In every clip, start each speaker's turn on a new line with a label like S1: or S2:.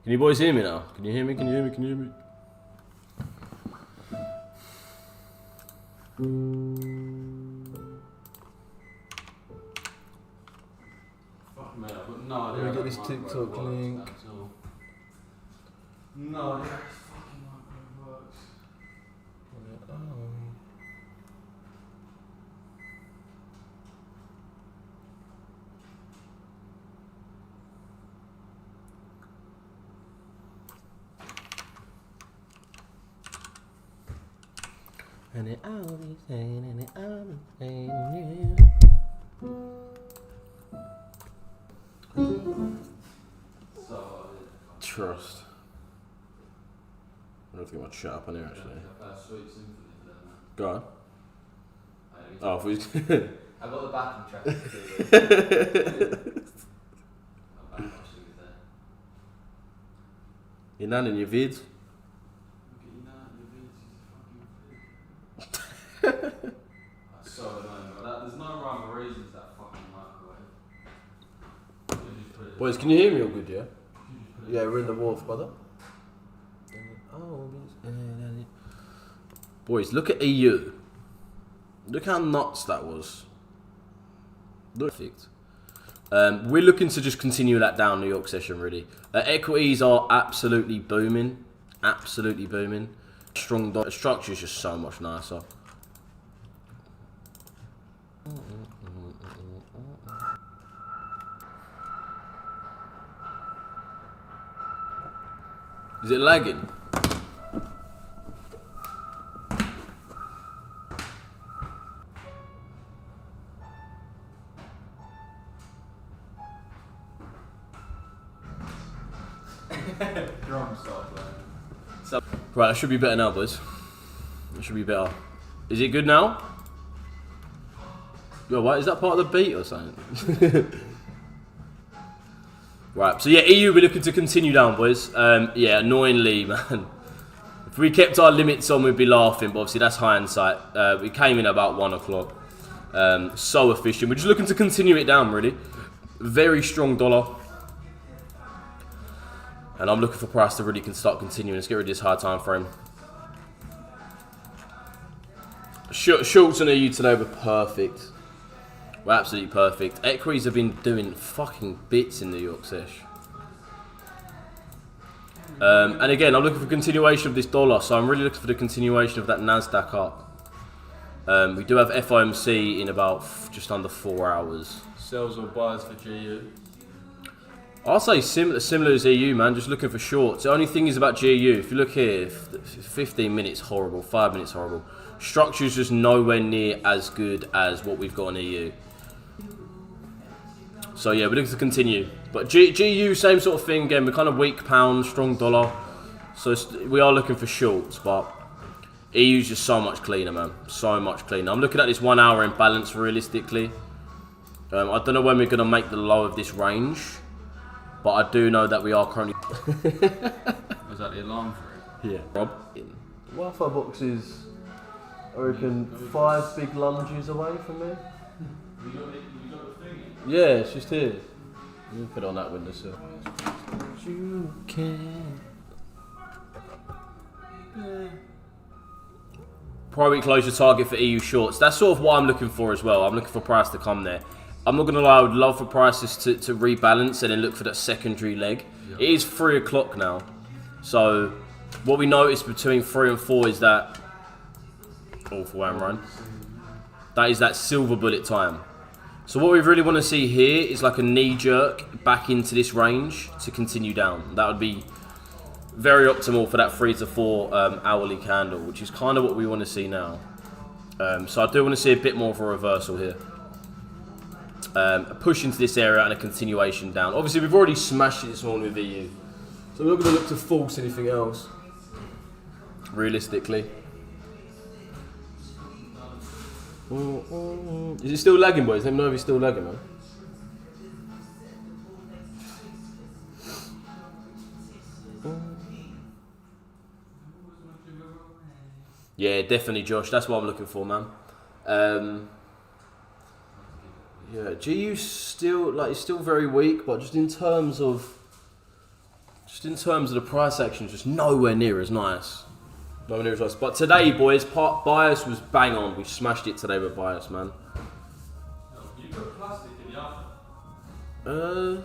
S1: Can you boys hear me now? Can you hear me? Can you hear me? Can you hear me?
S2: Fuck me, I've got no idea.
S3: Let me get this TikTok link.
S2: No idea how this fucking micro works.
S1: And it all be saying, and it all be saying,
S2: So,
S1: Trust. I don't think I might shut up on here actually.
S2: Sweet Symphony there, man.
S1: Go on.
S2: Oh,
S1: Oh, if we...
S2: I got the backing track to do
S1: Your nan and your vids.
S2: That's so annoying, but there's no rhyme or reason to that fucking microwave.
S1: Boys, can you hear me all good, yeah?
S3: Yeah, we're in the wharf, brother.
S1: Boys, look at EU. Look how nuts that was. Perfect. We're looking to just continue that down New York session, really. Equities are absolutely booming. Absolutely booming. Strong structure is just so much nicer. Is it lagging?
S2: Drum start playing.
S1: Right, that should be better now, boys. It should be better. Is it good now? Yo, what? Is that part of the beat or something? Right, so yeah, EU, we're looking to continue down, boys. Yeah, annoyingly, man. If we kept our limits on, we'd be laughing, but obviously that's hindsight. We came in at about 1 o'clock. So efficient. We're just looking to continue it down, really. Very strong dollar. And I'm looking for price to really start continuing. Let's get rid of this high time frame. Shorts on EU today were perfect. We're absolutely perfect. Equities have been doing fucking bits in New York sesh. And again, I'm looking for continuation of this dollar, so I'm really looking for the continuation of that NASDAQ up. We do have FOMC in about just under 4 hours.
S2: Sells or buys for GU?
S1: I'll say similar as EU, man. Just looking for shorts. The only thing is about GU. If you look here, 15 minutes horrible, 5 minutes horrible. Structure's just nowhere near as good as what we've got on EU. So yeah, we're looking to continue. But GU, same sort of thing. Again, we're kind of weak pound, strong dollar. So we are looking for shorts, but EU's just so much cleaner, man. So much cleaner. I'm looking at this 1 hour imbalance realistically. I don't know when we're going to make the low of this range. But I do know that we are currently...
S2: Was that the alarm for it?
S1: Yeah. Rob?
S3: Wi-Fi box is, I reckon, 5 big lunges away from me.
S2: You got the thing in?
S3: Yeah, it's just here. You can put it on that windowsill.
S1: You can. Prior week closure target for EU shorts. That's sort of what I'm looking for as well. I'm looking for price to come there. I'm not going to lie, I would love for prices to rebalance and then look for that secondary leg. Yep. It is 3 o'clock now. So, what we noticed between 3 and 4 is that... Awful one run. That is that silver bullet time. So what we really want to see here is like a knee jerk back into this range to continue down. That would be very optimal for that 3 to 4 hourly candle, which is kind of what we want to see now. So I do want to see a bit more of a reversal here. A push into this area and a continuation down. Obviously, we've already smashed it this morning with EU.
S3: So we're not going to look to force anything else.
S1: Realistically. Is it still lagging, boys? Let me know if it's still lagging, man. Yeah, definitely, Josh. That's what I'm looking for, man. Yeah, GU's still it's still very weak, but just in terms of Just in terms of the price action, just nowhere near as nice. Nowhere near as nice. But today, boys, bias was bang on. We smashed it today with bias, man.
S2: You put plastic in the oven.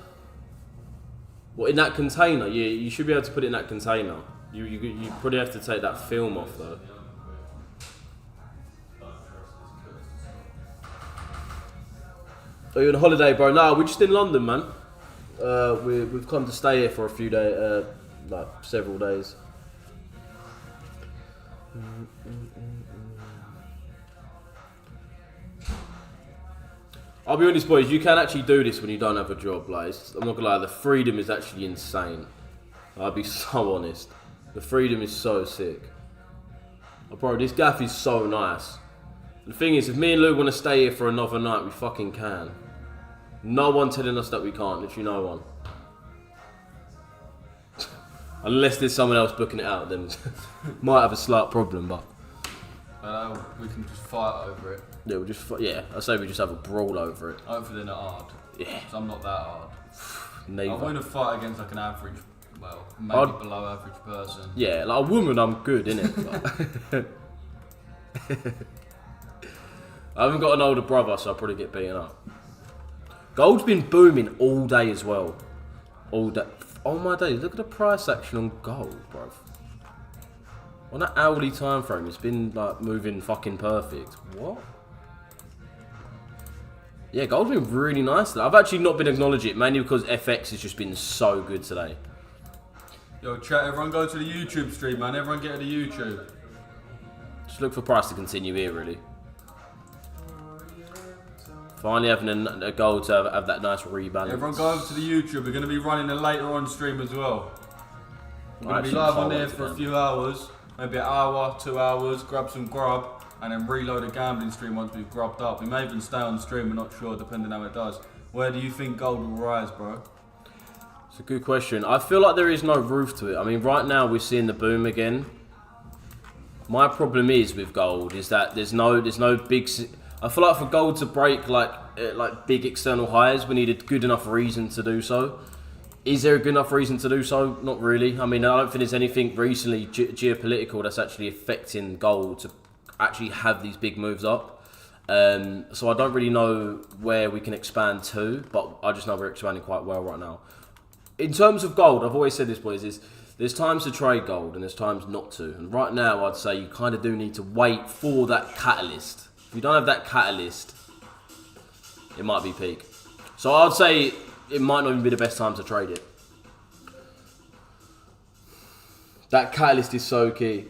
S1: What, in that container? Yeah, you should be able to put it in that container. You probably have to take that film off though. Are you on holiday, bro? No, we're just in London, man. We've come to stay here for a few days, like several days. I'll be honest, boys. You can actually do this when you don't have a job. Like, I'm not gonna lie, the freedom is actually insane. I'll be so honest. The freedom is so sick. Oh, bro, this gaff is so nice. The thing is, if me and Lou want to stay here for another night, we fucking can. No one telling us that we can't. Literally no one. Unless there's someone else booking it out, then might have a slight problem, but.
S2: We can just fight over it.
S1: Yeah, I say we just have a brawl over it.
S2: Hopefully they're not hard.
S1: Yeah.
S2: 'Cause I'm not that hard.
S1: Neither.
S2: I want to fight against like an average, well, maybe below average person.
S1: Yeah, like a woman, I'm good, innit? I haven't got an older brother, so I'll probably get beaten up. Gold's been booming all day as well. All day. Oh my days, look at the price action on gold, bro. On that hourly time frame, it's been like moving fucking perfect. What? Yeah, gold's been really nice today. I've actually not been acknowledging it, mainly because FX has just been so good today.
S2: Yo, chat, everyone go to the YouTube stream, man. Everyone get to the YouTube.
S1: Just look for price to continue here, really. Finally having a goal to have that nice rebalance.
S2: Everyone go over to the YouTube. We're going to be running a later on stream as well. We're going to be live on there for a few hours. Maybe an hour, 2 hours. Grab some grub. And then reload a gambling stream once we've grubbed up. We may even stay on stream. We're not sure, depending how it does. Where do you think gold will rise, bro?
S1: It's a good question. I feel like there is no roof to it. I mean, right now we're seeing the boom again. My problem is with gold is that there's no big. I feel like for gold to break like big external highs, we need a good enough reason to do so. Is there a good enough reason to do so? Not really. I mean, I don't think there's anything recently geopolitical that's actually affecting gold to actually have these big moves up. So I don't really know where we can expand to, but I just know we're expanding quite well right now. In terms of gold, I've always said this, boys, is there's times to trade gold and there's times not to. And right now, I'd say you kind of do need to wait for that catalyst. If you don't have that catalyst, it might be peak. So I'd say it might not even be the best time to trade it. That catalyst is so key.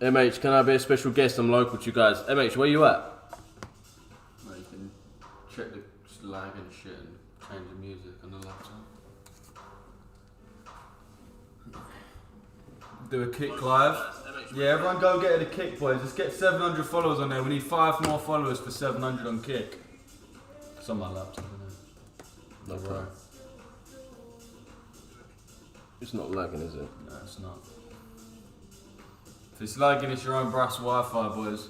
S1: MH, can I be a special guest? I'm local to you guys. MH, where you at?
S2: Well, you can check the lag and shit and change the music on the laptop. Do a kick live. Yeah, everyone go get the kick, boys. Let's get 700 followers on there. We need 5 more followers for 700 on kick. It's on my laptop, isn't it?
S1: No, right. It's not lagging, is it?
S2: No, it's not. If it's lagging, it's your own brass Wi-Fi, boys.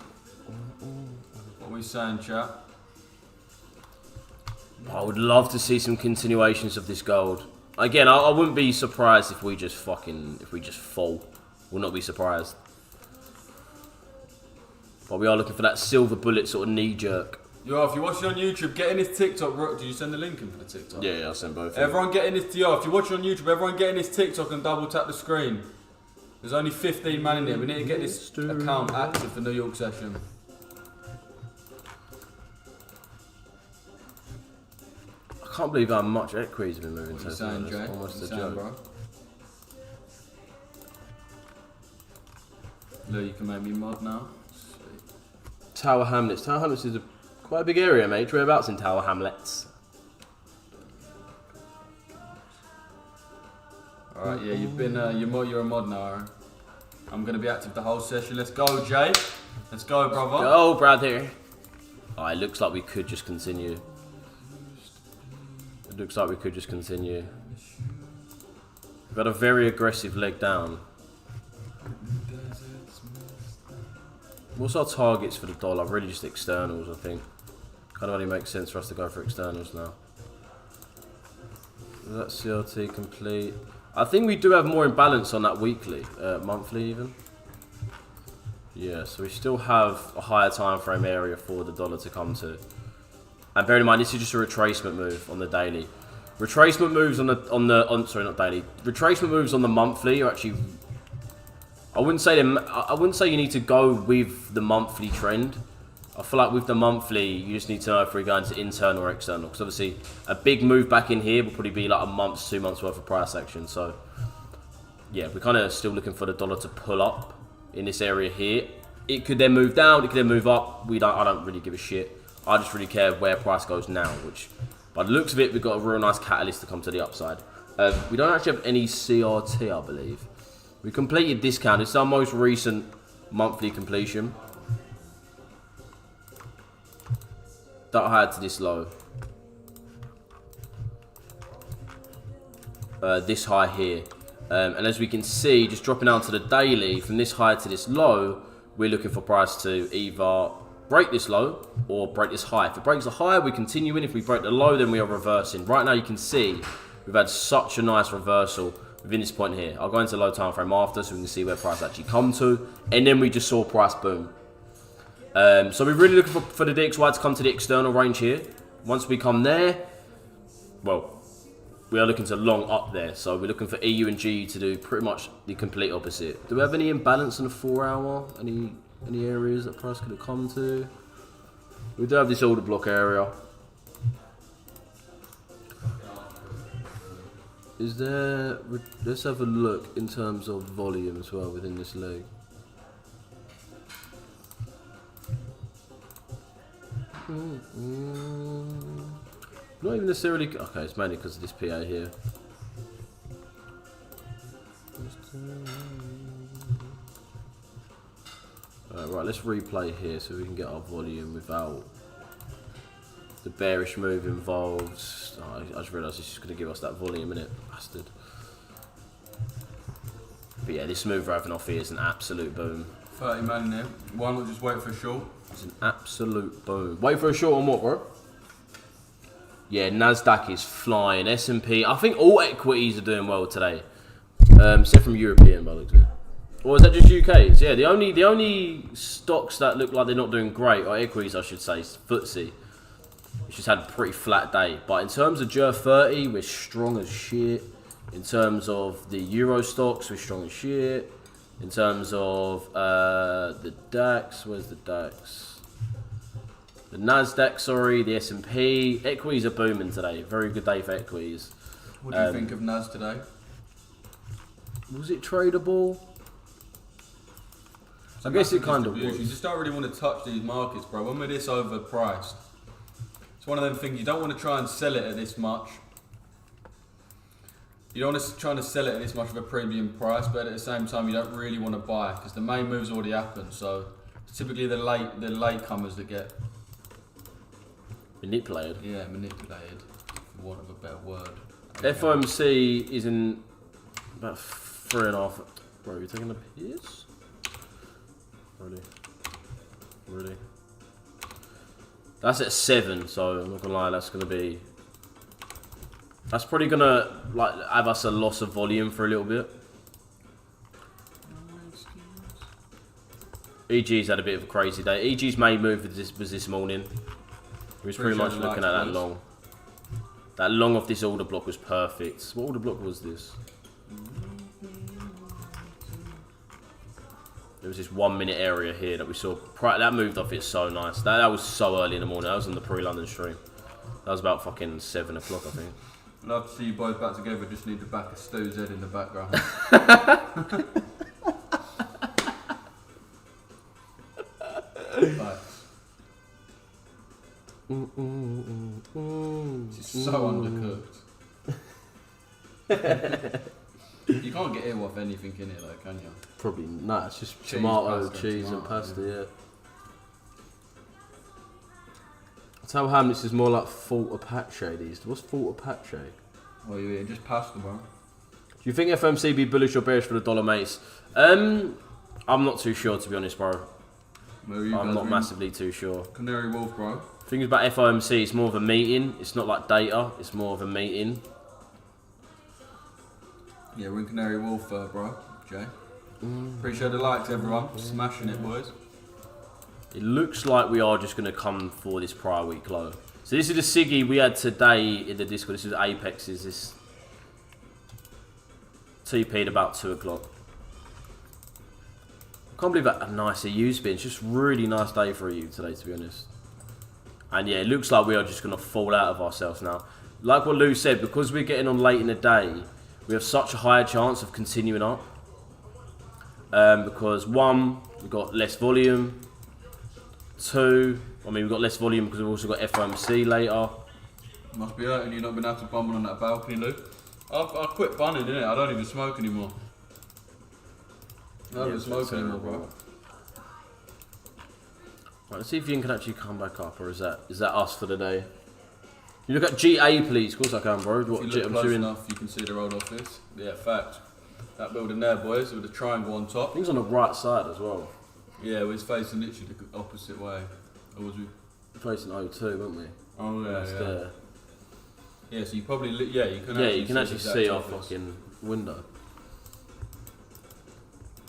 S2: What are we saying, chat?
S1: I would love to see some continuations of this gold. Again, I wouldn't be surprised if we just fall. Will not be surprised. But we are looking for that silver bullet sort of knee jerk.
S2: Yo, if you're watching on YouTube, get in this TikTok. Did you send the link in for the TikTok?
S1: Yeah, I'll send both.
S2: Everyone get in this. Yo, if you're watching on YouTube, everyone get in this TikTok and double tap the screen. There's only 15 man in there. We need to get this account active for New York session.
S1: I can't believe how much equities have been moving.
S2: What are you saying, Jay?
S1: Almost a
S2: saying,
S1: joke.
S2: bro? Look, you can make me mod now. Sweet.
S1: Tower Hamlets. Tower Hamlets is quite a big area, mate. Whereabouts in Tower Hamlets?
S2: Alright, yeah, you've been, you're a mod now, Aaron. I'm gonna be active the whole session. Let's go, Jay. Let's go, brother.
S1: Go, brother. Oh, it looks like we could just continue. It looks like we could just continue. We've got a very aggressive leg down. What's our targets for the dollar? Really just externals, I think. Kind of only makes sense for us to go for externals now. Is that CRT complete? I think we do have more imbalance on that weekly, monthly even. Yeah, so we still have a higher time frame area for the dollar to come to. And bear in mind, this is just a retracement move on the daily. Retracement moves sorry, not daily. Retracement moves on the monthly are actually. I wouldn't say you need to go with the monthly trend. I feel like with the monthly, you just need to know if we're going to internal or external. Because obviously, a big move back in here will probably be like a month, 2 months worth of price action. So, yeah, we're kind of still looking for the dollar to pull up in this area here. It could then move down. It could then move up. I don't really give a shit. I just really care where price goes now. Which, by the looks of it, we've got a real nice catalyst to come to the upside. We don't actually have any CRT, I believe. We completed discount. It's our most recent monthly completion. That high to this low. This high here. And as we can see, just dropping down to the daily, from this high to this low, we're looking for price to either break this low or break this high. If it breaks the high, we continue in. If we break the low, then we are reversing. Right now, you can see we've had such a nice reversal within this point here. I'll go into low time frame after so we can see where price actually come to. And then we just saw price boom. So we're really looking for the DXY to come to the external range here. Once we come there, well, we are looking to long up there. So we're looking for EU and GU to do pretty much the complete opposite. Do we have any imbalance in the 4 hour? Any areas that price could have come to? We do have this order block area. Is there... Let's have a look in terms of volume as well within this leg. Not even necessarily... Okay, it's mainly because of this PA here. Right, let's replay here so we can get our volume without the bearish move involved. Oh, I just realised it's just going to give us that volume, innit? Bastard. But yeah, this smooth raving off here is an absolute boom.
S2: 30 man in there. One will just wait for a short.
S1: It's an absolute boom. Wait for a short on what, bro? Yeah, Nasdaq is flying. S&P. I think all equities are doing well today. Except from European, by the looks of it. Or is that just UK? So yeah, the only stocks that look like they're not doing great, or equities I should say, is FTSE. It's just had a pretty flat day. But in terms of GER30, we're strong as shit. In terms of the Euro stocks, we're strong as shit. In terms of the DAX, where's the DAX? The Nasdaq, sorry, the S&P. Equities are booming today. Very good day for equities.
S2: What do you think of NAS today?
S1: Was it tradable? I guess it kind of was.
S2: You just don't really want to touch these markets, bro. When we're this overpriced, it's one of them things you don't want to try and sell it at this much. You don't want to try to sell it at this much of a premium price, but at the same time you don't really want to buy because the main move's already happened. So it's typically the late comers that get
S1: manipulated.
S2: Yeah, manipulated, for want of a better word.
S1: FOMC is in about 3.5. Bro, are you taking a piss? Really? That's at 7, so I'm not gonna lie, that's probably gonna like have us a loss of volume for a little bit. EG's had a bit of a crazy day. EG's main move was this morning. He was pretty much looking at that long. That long off this order block was perfect. What order block was this? There was this 1 minute area here that we saw. That moved off it so nice. That was so early in the morning. That was on the pre-London stream. That was about fucking 7 o'clock, I think.
S2: Love to see you both back together. Just need the back of Stu's head in the background. She's so undercooked. You can't get ill off anything in it though, can you?
S1: Probably not. It's just
S2: Cheese,
S1: tomato,
S2: pasta,
S1: cheese
S2: tomato,
S1: and pasta, yeah. Tell Ham this is more like Fortapache these. What's Fortapache?
S2: Well, you eat just pasta, bro.
S1: Do you think FOMC be bullish or bearish for the dollar, mates? I'm not too sure, to be honest, bro. I'm not massively too sure.
S2: Canary Wolf, bro.
S1: Thing about FOMC, it's more of a meeting. It's not like data. It's more of a meeting.
S2: Yeah, we're in Canary Wharf, bro. Jay. Appreciate the likes, everyone. Smashing it, boys.
S1: It looks like we are just going to come for this prior week low. So this is the Siggy we had today in the Discord. This is Apex's. This TP'd about 2 o'clock. I can't believe that a nice EU spin. It's just really nice day for EU today, to be honest. And yeah, it looks like we are just going to fall out of ourselves now. Like what Lou said, because we're getting on late in the day, we have such a higher chance of continuing up. Because 1, we've got less volume. 2, we've got less volume because we've also got FOMC later.
S2: Must be hurting you not being able to bumble on that balcony, Lou. I quit bunning, didn't it? I don't even smoke anymore. I don't even smoke anymore, bro.
S1: Right, let's see if you can actually come back up, or is that us for the day? You look at GA, please. Of course I can, bro.
S2: If you look close enough, you can see the old office. Yeah, fact. That building there, boys, with the triangle on top.
S1: I think it's on the right side as well.
S2: Yeah, we're facing literally the opposite way. Or was we?
S1: Facing O2, weren't we?
S2: Oh yeah,
S1: that's
S2: yeah.
S1: there.
S2: Yeah, so you probably
S1: you can actually see our fucking window.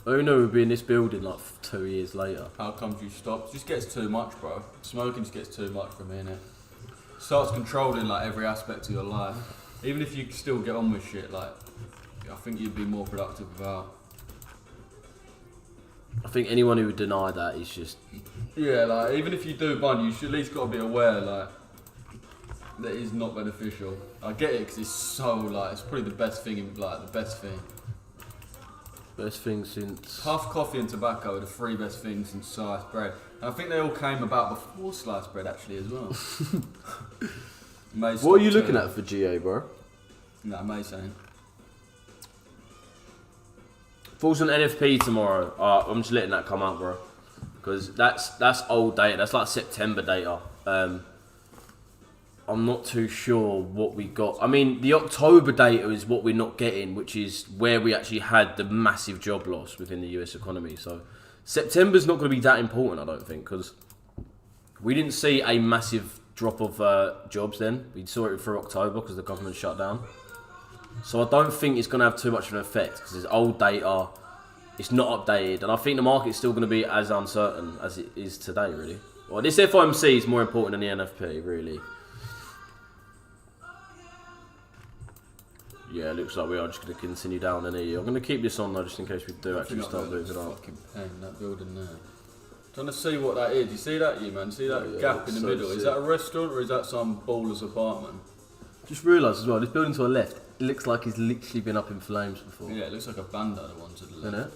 S1: Who knew we'd be in this building like 2 years later?
S2: How comes you stopped? It just gets too much, bro. Smoking just gets too much for me, innit? Starts controlling like every aspect of your life. Even if you still get on with shit, like I think you'd be more productive without.
S1: I think anyone who would deny that is just...
S2: Yeah, like, even if you do bun, you should at least got to be aware, like, that it's not beneficial. I get it, because it's so, like, it's probably the best thing, the best thing.
S1: Best thing since...
S2: Puff, coffee and tobacco are the 3 best things since sliced bread. And I think they all came about before sliced bread, actually, as well.
S1: What are you looking at for GA, bro?
S2: Nah, May saying.
S1: Falls on NFP tomorrow. I'm just letting that come out, bro, because that's old data. That's like September data. I'm not too sure what we got. I mean, the October data is what we're not getting, which is where we actually had the massive job loss within the US economy. So September's not going to be that important, I don't think, because we didn't see a massive drop of jobs then. We saw it through October because the government shut down. So I don't think it's going to have too much of an effect because it's old data, it's not updated, and I think the market's still going to be as uncertain as it is today, really. Well, this FOMC is more important than the NFP, really. Yeah, it looks like we are just going to continue down in EU. I'm going to keep this on though, just in case we do actually start moving up.
S2: Fucking pain, that building there. Trying to see what that is. You see that, you man? See that gap in the middle? Is that a restaurant or is that some baller's apartment?
S1: Just realised as well, this building to our left, it looks like it's literally been up in flames before.
S2: Yeah, it looks like a banda, the one to the left.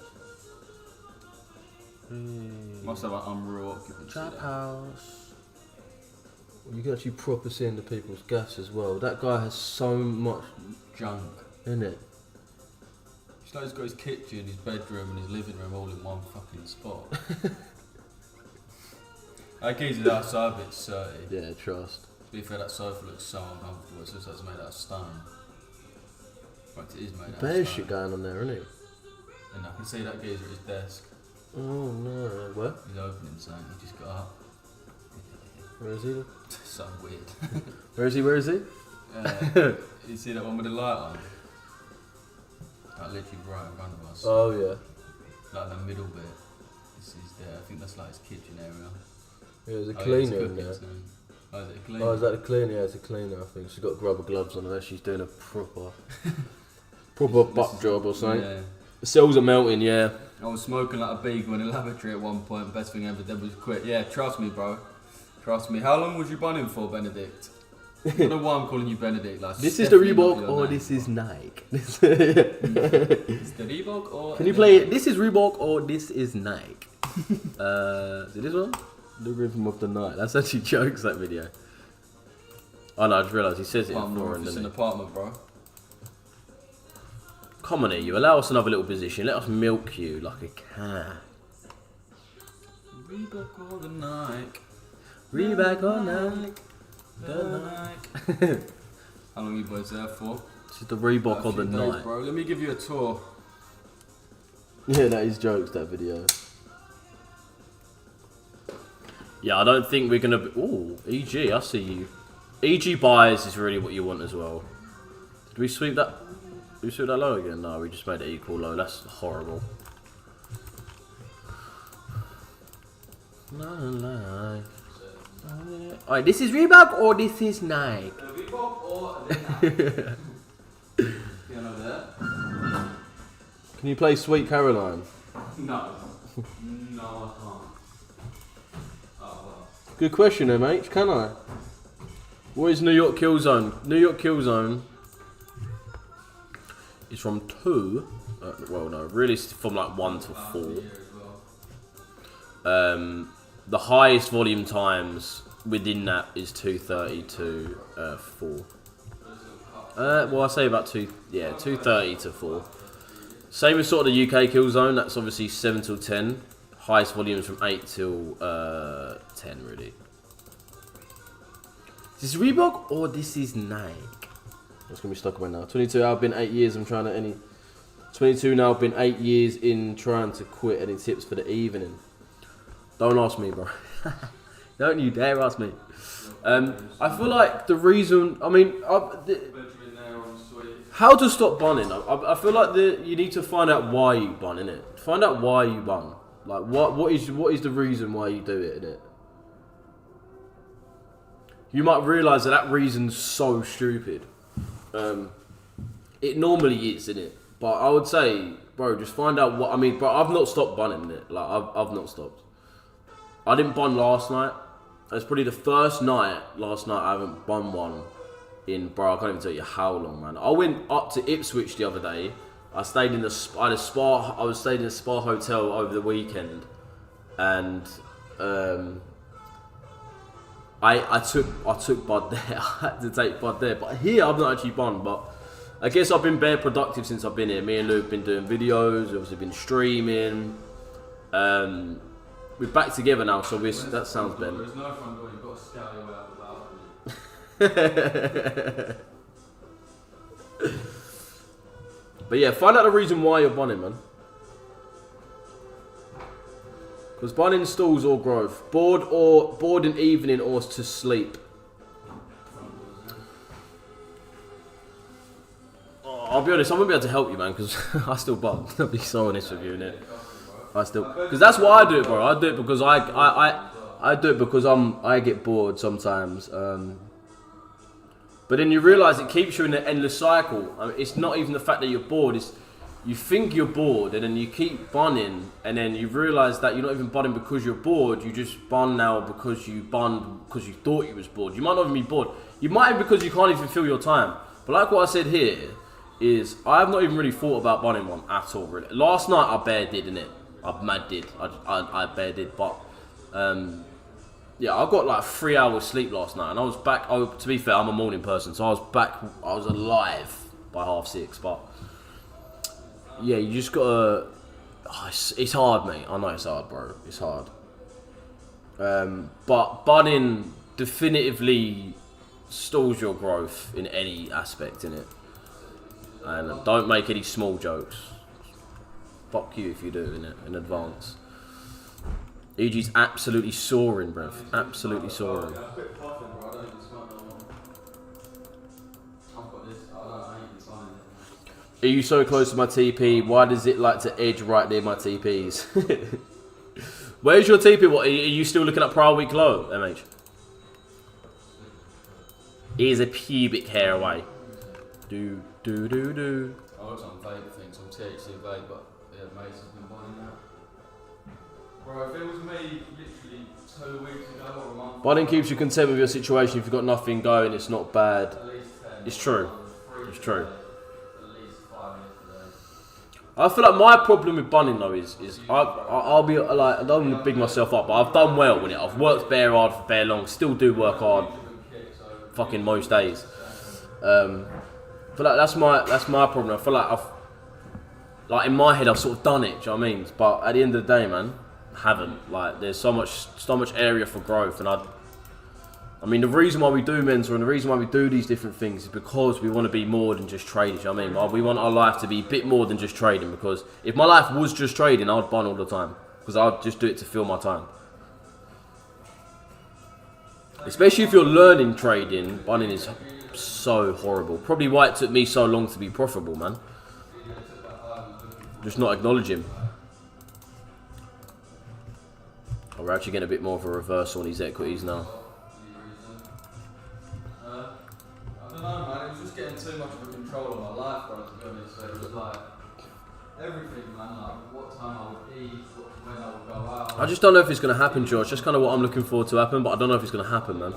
S1: Isn't it?
S2: Must have an unreal occupancy.
S1: Trap house. You can actually proper see into people's gas as well. That guy has so much
S2: junk,
S1: in it.
S2: He's like he's got his kitchen, his bedroom, and his living room all in one fucking spot. That geezer's outside a bit dirty.
S1: Yeah, trust.
S2: To be fair, that sofa looks so uncomfortable. It looks like it's made out of stone. In fact, it is made out of stone.
S1: There's shit going on there, isn't it?
S2: And I can see that geezer at his desk.
S1: Oh no, where?
S2: He's opening something, he just got up.
S1: Where is he?
S2: So weird.
S1: Where is he?
S2: You see that one with the light on? Like literally right in front of us.
S1: Oh yeah.
S2: Like the middle bit. This is there. I think that's like his kitchen area.
S1: Yeah, there's a cleaner in there.
S2: Oh, is it a cleaner?
S1: Oh, is that a cleaner? Yeah, it's a cleaner, I think. She's got rubber gloves on her. She's doing a proper butt job or something.
S2: Yeah.
S1: The cells are melting, yeah.
S2: I was smoking like a beagle in a lavatory at one point. Best thing ever did was quit. Yeah, trust me, bro. Trust me. How long was you bunning for, Benedict? I don't know why I'm calling you Benedict. Like,
S1: this is the Reebok or this is Nike.
S2: It's the Reebok or...
S1: Can you play it? This is Reebok or this is Nike. Is it this one? The Rhythm of the Night. That's actually jokes, that video. Oh no, I just realised he says it in foreign,
S2: It's an apartment, bro.
S1: Come on here, you allow us another little position. Let us milk you like a cat.
S2: Reebok or the Nike.
S1: Reebok or Nike.
S2: The Nike. How long are you boys there for?
S1: This is the Reebok or the Night.
S2: Bro. Let me give you a tour.
S1: Yeah, that is jokes, that video. Yeah, I don't think we're going to be... Ooh, EG, I see you. EG buys is really what you want as well. Did we sweep that? We saw that low again? No, we just made it equal low. That's horrible. Alright, this is Reebok or this is Nike?
S2: Reebok or Nike?
S1: Can you play Sweet Caroline?
S2: No. No, I can't. Oh, well.
S1: Good question, MH. Can I? What is New York Killzone? New York Killzone is from 2. Well, no, really it's from like 1 to 4. The highest volume times within that is 2:30 to 4. Well, I say about 2:30 to 4. Same as sort of the UK Killzone. That's obviously 7 till 10. Highest volumes from 8 till 10, really. Is this Reebok or this is Nike? That's gonna be stuck away now. 22. I've been 8 years. I'm trying to 22 now. I've been 8 years in trying to quit. Any tips for the evening? Don't ask me, bro. Don't you dare ask me. I feel like the reason. I mean, how to stop bunning? I feel like you need to find out why you bun, innit? Find out why you bun. Like what is the reason why you do it, innit? You might realise that reason's so stupid. It normally is, innit? But I would say, bro, just find out what. I mean, bro, I've not stopped bunning it. Like I've not stopped. I didn't bun last night. It's probably the first night last night I haven't bun one in, bro, I can't even tell you how long, man. I went up to Ipswich the other day. I stayed in I was staying in a spa hotel over the weekend, and I took bud there. I had to take bud there, but here I've not actually bun. But I guess I've been bare productive since I've been here. Me and Lou have been doing videos. We've obviously been streaming. We're back together now, so that sounds better.
S2: There's no front door. You've got to scout your way out the balcony.
S1: But yeah, find out the reason why you're bunning, man. Because bunning stalls or growth. Bored in evening or to sleep. I'll be honest, I won't be able to help you, man, because I still bun. I'll be so honest with you, innit? Because that's why I do it, bro. I do it because I do it because I get bored sometimes. But then you realise it keeps you in an endless cycle. I mean, it's not even the fact that you're bored. It's you think you're bored, and then you keep bunning, and then you realise that you're not even bunning because you're bored. You just bun now because you bunned because you thought you was bored. You might not even be bored. You might be because you can't even fill your time. But like what I said here is, I have not even really thought about bunning one at all. Really, last night I bare did, innit? I mad did. I bare did, but yeah, I got like 3 hours sleep last night, and I was back. Oh, to be fair, I'm a morning person, so I was back. I was alive by 6:30. But yeah, you just gotta. Oh, it's hard, mate. I know it's hard, bro. It's hard. But bunning definitively stalls your growth in any aspect, innit? And don't make any small jokes. Fuck you if you do, innit? In advance. EG's absolutely soaring, bruv. Absolutely soaring. Are you so close to my TP? Why does it like to edge right near my TPs? Where's your TP? What, are you still looking at prior week low, MH? Here's a pubic hair away. Do.
S2: I worked on vape things, on THC vape, but yeah, mates has been buying that. Bro, if it was me literally 2 weeks ago or a month.
S1: Bunning keeps you content with your situation. If you've got nothing going, it's not bad.
S2: At least 10.
S1: It's true. It's true.
S2: At least 5 minutes a day.
S1: I feel like my problem with bunning though is I'll be like, I don't want to big myself up, but I've done well with it. I've worked bare hard for bare long. Still do work hard. Fucking most days. I feel like that's my problem. I feel like in my head I've sort of done it. Do you know what I mean? But at the end of the day, man, I haven't. Like there's so much area for growth, and I mean the reason why we do mentor and the reason why we do these different things is because we want to be more than just trading. Do you know what I mean? We want our life to be a bit more than just trading. Because if my life was just trading, I'd bun all the time because I'd just do it to fill my time. Especially if you're learning trading, bunning is so horrible. Probably why it took me so long to be profitable, man. Just not acknowledge him. Oh, we're actually getting a bit more of a reversal on these equities now.
S2: I don't know, man. It was just getting too much of a control of my life, bro, to be honest. So it was like everything, man. Like what time I would eat, when I would go out.
S1: I just don't know if it's going to happen, George. That's kind of what I'm looking forward to happen, but I don't know if it's going to happen, man.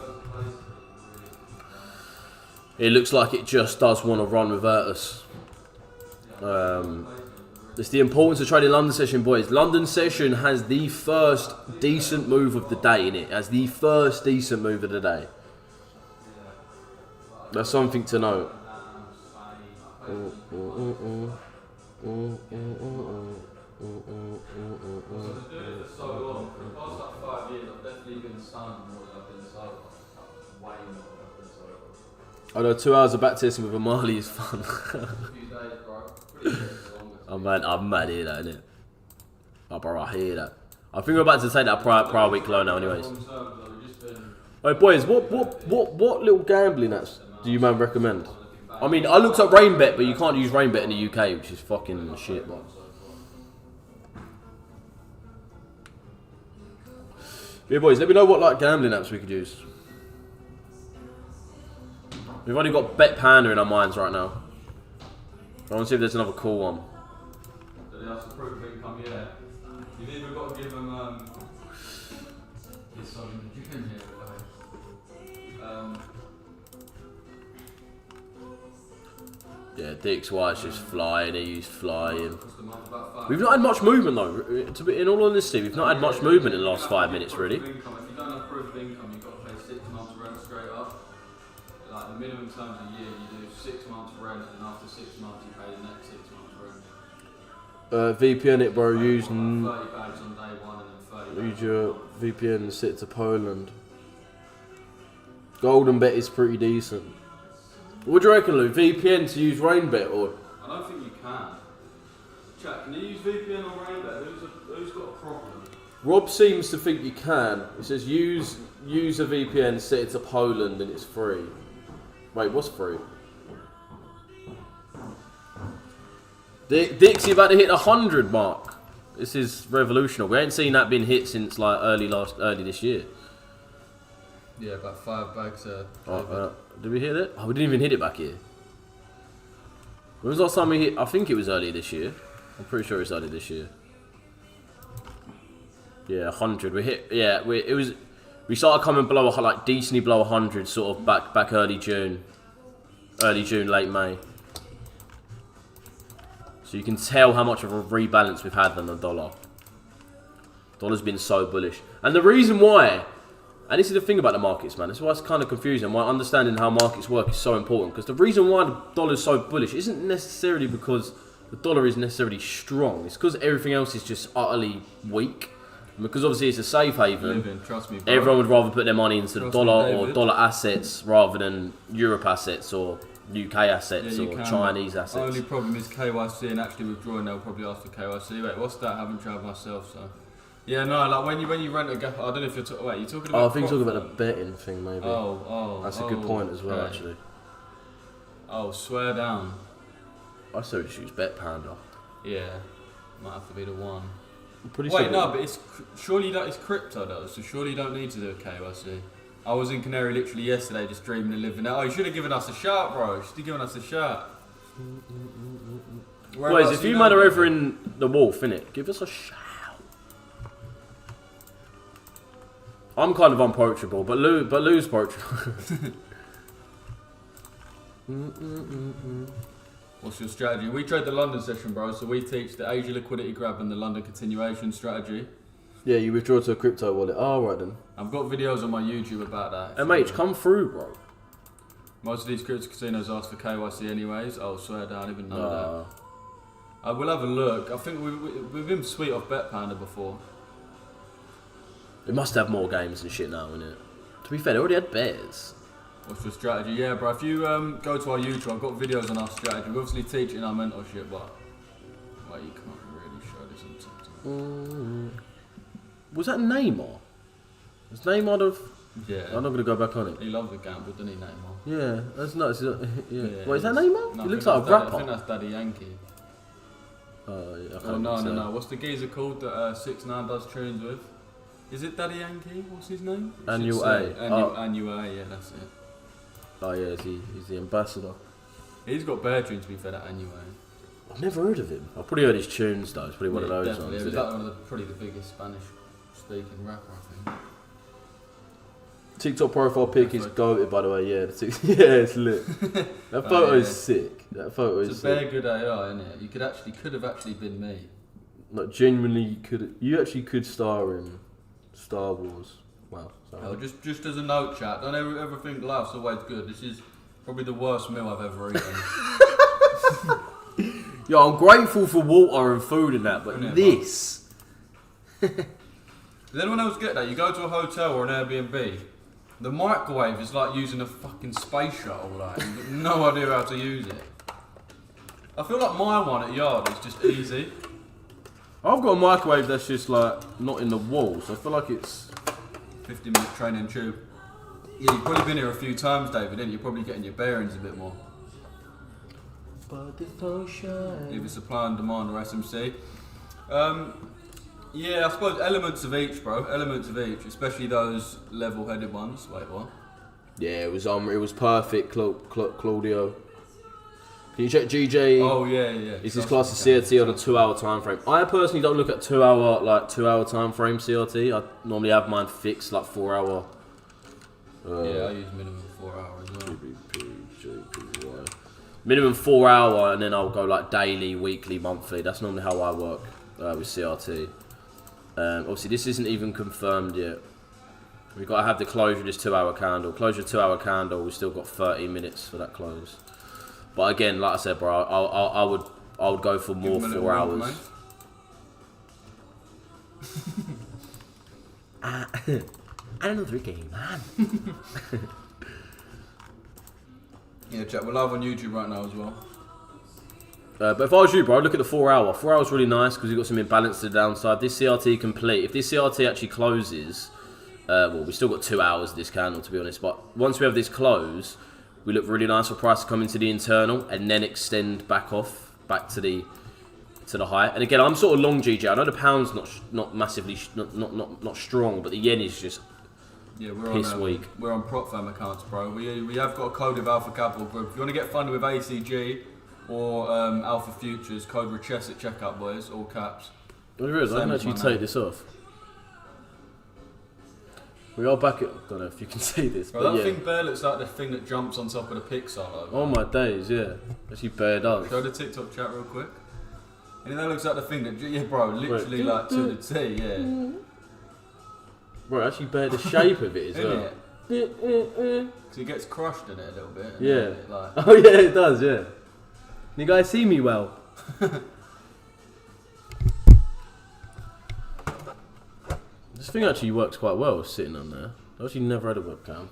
S1: It looks like it just does want to run without us. It's the importance of trading London session, boys. London session has the first decent move of the day in it. Has the first decent move of the day. That's something to note. I know 2 hours of back testing with a Marley is fun. I'm mad to hear that, innit? Oh, bro, I hear that. I think we're about to take that prior week low now, anyways. Alright, boys, what little gambling apps do you man recommend? I mean, I looked up Rainbet, but you can't use Rainbet in the UK, which is fucking shit, man. Yeah, boys, let me know what like gambling apps we could use. We've only got Bet Panda in our minds right now. I want to see if there's another cool one.
S2: That's a proof of income, yeah. You've either got to give them this one in the gym here,
S1: yeah, DXY is just flying, he's flying. We've not had much movement though. To be in all honesty, we've not had much movement in the last 5 minutes, really.
S2: If you don't have proof of income, you've got to pay 6 months rent straight up. Like the minimum terms a year, you do 6 months rent, and after 6 months, you pay the next 6 months rent.
S1: VPN it, bro.
S2: 30 bags on day one and then 30
S1: Use your VPN and sit to Poland. Golden Bet is pretty decent. What do you reckon, Lou? VPN to use Rainbet or?
S2: I don't think you can. Chat, can you use VPN on Rainbet? Who's got a problem?
S1: Rob seems to think you can. It says use a VPN, set it to Poland, and it's free. Wait, what's free? Dixie about to hit the 100 mark. This is revolutionary. We ain't seen that being hit since like early this year.
S2: Yeah, about 5 bags.
S1: Did we hit it? Oh, we didn't even hit it back here. When was the last time we hit? I think it was early this year. I'm pretty sure it's early this year. Yeah, 100. We hit. Yeah, we started coming below like decently below 100, sort of back early June, late May. So you can tell how much of a rebalance we've had on the dollar. Dollar's been so bullish, and the reason why. And this is the thing about the markets, man. This is why it's kind of confusing. Why understanding how markets work is so important. Because the reason why the dollar is so bullish isn't necessarily because the dollar is necessarily strong. It's because everything else is just utterly weak. And because obviously it's a safe haven.
S2: Trust me, bro.
S1: Everyone would rather put their money into the dollar or dollar assets rather than Europe assets or UK assets or Chinese assets.
S2: The only problem is KYC, and actually withdrawing, they'll probably ask for KYC. Wait, what's that? I haven't tried myself, so. Yeah, no, like when you rent a gap, I don't know if you're talking. Wait, you're talking about.
S1: Oh, I think you're talking about the betting thing, maybe. That's a good point as well,
S2: okay.
S1: actually.
S2: Oh, swear down.
S1: I still just use Bet Panda.
S2: Yeah, might have to be the one.
S1: I'm pretty
S2: Wait,
S1: sure
S2: no, but surely you don't. It's crypto though, so surely you don't need to do a KYC. I was in Canary literally yesterday, just dreaming and living. Oh, you should have given us a shout, bro. You should have given us a shout.
S1: Boys, if you man are over in the Wolf, innit, give us a shout. I'm kind of unapproachable, but Lou's approachable.
S2: What's your strategy? We trade the London session, bro. So we teach the Asia liquidity grab and the London continuation strategy.
S1: Yeah, you withdraw to a crypto wallet. Oh, right then.
S2: I've got videos on my YouTube about that.
S1: MH, come through, bro.
S2: Most of these crypto casinos ask for KYC anyways. Oh, swear down, I didn't even know that. I will have a look. I think we've been sweet off Bet Panda before.
S1: It must have more games and shit now, innit? To be fair, they already had bears.
S2: What's your strategy? Yeah, bro, if you go to our YouTube, I've got videos on our strategy. We obviously teach it in our mentorship, but well, you can't really show this on TikTok.
S1: Was that Neymar? Was Neymar
S2: Yeah.
S1: I'm not going to go back on it.
S2: He loves a gamble, doesn't he, Neymar?
S1: Yeah, that's nuts. Yeah.
S2: Yeah,
S1: What, is that Neymar?
S2: No,
S1: He looks
S2: I
S1: like a
S2: think I
S1: rapper.
S2: think that's Daddy Yankee.
S1: Yeah, I
S2: Oh,
S1: can't
S2: no,
S1: say.
S2: no, no. What's the geezer called that 6ix9ine does tunes with? Is it Daddy Yankee? What's his name?
S1: Annual A.
S2: Annual A, yeah, that's it.
S1: Oh yeah, he's the ambassador.
S2: He's got bear tunes to be fair, that Annual A.
S1: I've never heard of him. I've probably heard his tunes though. It's probably one of those
S2: definitely.
S1: ones.
S2: It was
S1: Isn't
S2: like one of probably the biggest Spanish-speaking rapper, I think.
S1: TikTok profile pic is goated, by the way. Yeah, it's lit. That photo is sick. That photo
S2: It's
S1: is
S2: a
S1: sick.
S2: bare good AI, isn't it? You could have actually been me.
S1: Like genuinely, you actually could star in Star Wars. Wow. Sorry.
S2: Oh, just as a note, chat. Don't ever think life's always good. This is probably the worst meal I've ever eaten.
S1: Yo, I'm grateful for water and food and that, but
S2: Yeah,
S1: this.
S2: Does anyone else get that? You go to a hotel or an Airbnb, the microwave is like using a fucking space shuttle, like, you've got no idea how to use it. I feel like my one at Yard is just easy.
S1: I've got a microwave that's just like not in the wall, so I feel like it's
S2: 15-minute training tube. Yeah, you've probably been here a few times, David, and you're probably getting your bearings a bit more. Either supply and demand or SMC. Yeah, I suppose elements of each, bro. Elements of each, especially those level-headed ones. Wait, what?
S1: yeah, it was perfect, Claudio. Can you check GJ?
S2: Oh yeah.
S1: Is this class of CRT on a 2-hour time frame? I personally don't look at 2-hour time frame CRT. I normally have mine fixed like 4-hour.
S2: Yeah, I use minimum 4 hours as well.
S1: Minimum 4 hour, and then I'll go like daily, weekly, monthly. That's normally how I work with CRT. Obviously, this isn't even confirmed yet. We've got to have the closure of this 2-hour candle. Closure 2-hour candle. We've still got 30 minutes for that close. But again, like I said, bro, I would go for more 4 hours. Another game, man.
S2: Yeah, chat. We're live on YouTube right now as well.
S1: But if I was you, bro, I'd look at the 4 hour. 4 hours really nice because you've got some imbalance to the downside. This CRT complete. If this CRT actually closes, well, we've still got 2 hours of this candle, to be honest. But once we have this close, we look really nice for price to come into the internal and then extend back off, back to the high. And again, I'm sort of long GJ. I know the pound's not massively, not strong, but the yen is just piss weak.
S2: We're on prop firm accounts, bro. We have got a code of Alpha Capital Group. If you want to get funded with ACG or Alpha Futures, code Richesse at checkout, boys, all caps.
S1: I realise I can actually take this off. We are back at. I don't know if you can see this,
S2: Bro,
S1: but
S2: that
S1: yeah.
S2: thing bare looks like the thing that jumps on top of the Pixar logo.
S1: Oh my days, yeah. Actually, bare does.
S2: Show the TikTok chat real quick. And that looks like the thing that, yeah, bro, literally like to the T, yeah.
S1: Bro, actually bear the shape of it as well.
S2: Because it gets crushed in it a little bit.
S1: Yeah.
S2: Like,
S1: Oh yeah, it does, yeah. Can you guys see me well? This thing actually works quite well sitting on there. I actually never had a webcam.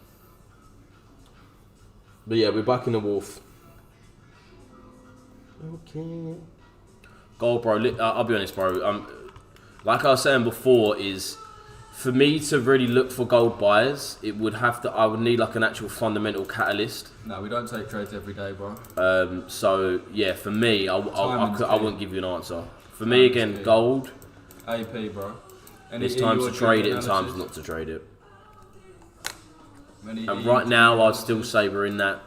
S1: But yeah, we're back in the wolf. Okay. Gold, bro. I'll be honest, bro. Like I was saying before, is for me to really look for gold buys, I would need like an actual fundamental catalyst.
S2: no, we don't take trades every day, bro.
S1: So yeah, for me, I wouldn't give you an answer. For me, again, gold.
S2: AP, bro.
S1: There's times to trade it and times not to trade it. And right now, I'd still say we're in that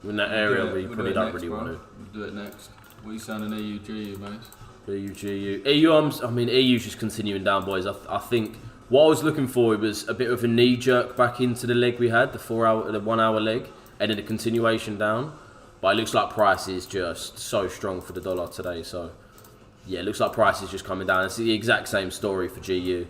S1: area where you probably don't really want to.
S2: We'll do it next. What are you saying in EU, GU, mate?
S1: EU, EU's just continuing down, boys. I think what I was looking for was a bit of a knee jerk back into the leg we had, the 1 hour leg, and then a continuation down. But it looks like price is just so strong for the dollar today. So yeah, it looks like price is just coming down. It's the exact same story for GU.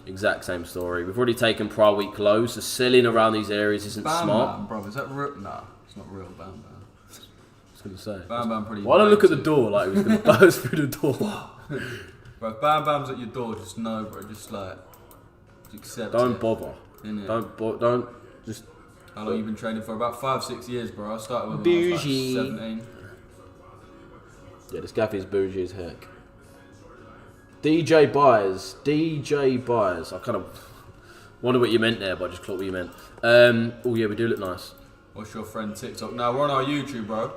S1: Exact same story. We've already taken prior week lows, so selling around these areas isn't smart.
S2: Bam, bro, is that real? Nah, it's not real Bam Bam.
S1: I was going to say.
S2: Bam Bam pretty.
S1: Why don't look at the door like he was going to burst through the door?
S2: Bro, if Bam Bam's at your door, just know, bro. Just like, accept
S1: Don't
S2: it.
S1: bother.
S2: Innit?
S1: Don't just.
S2: How long you been training for? About 5-6 years, bro. I started with when I was like
S1: Bougie.
S2: 17.
S1: Yeah, this gaff is bougie as heck. DJ buys. I kind of Wonder what you meant there, but I just clocked what you meant. Oh yeah, we do look nice.
S2: What's your friend TikTok? Now we're on our YouTube, bro.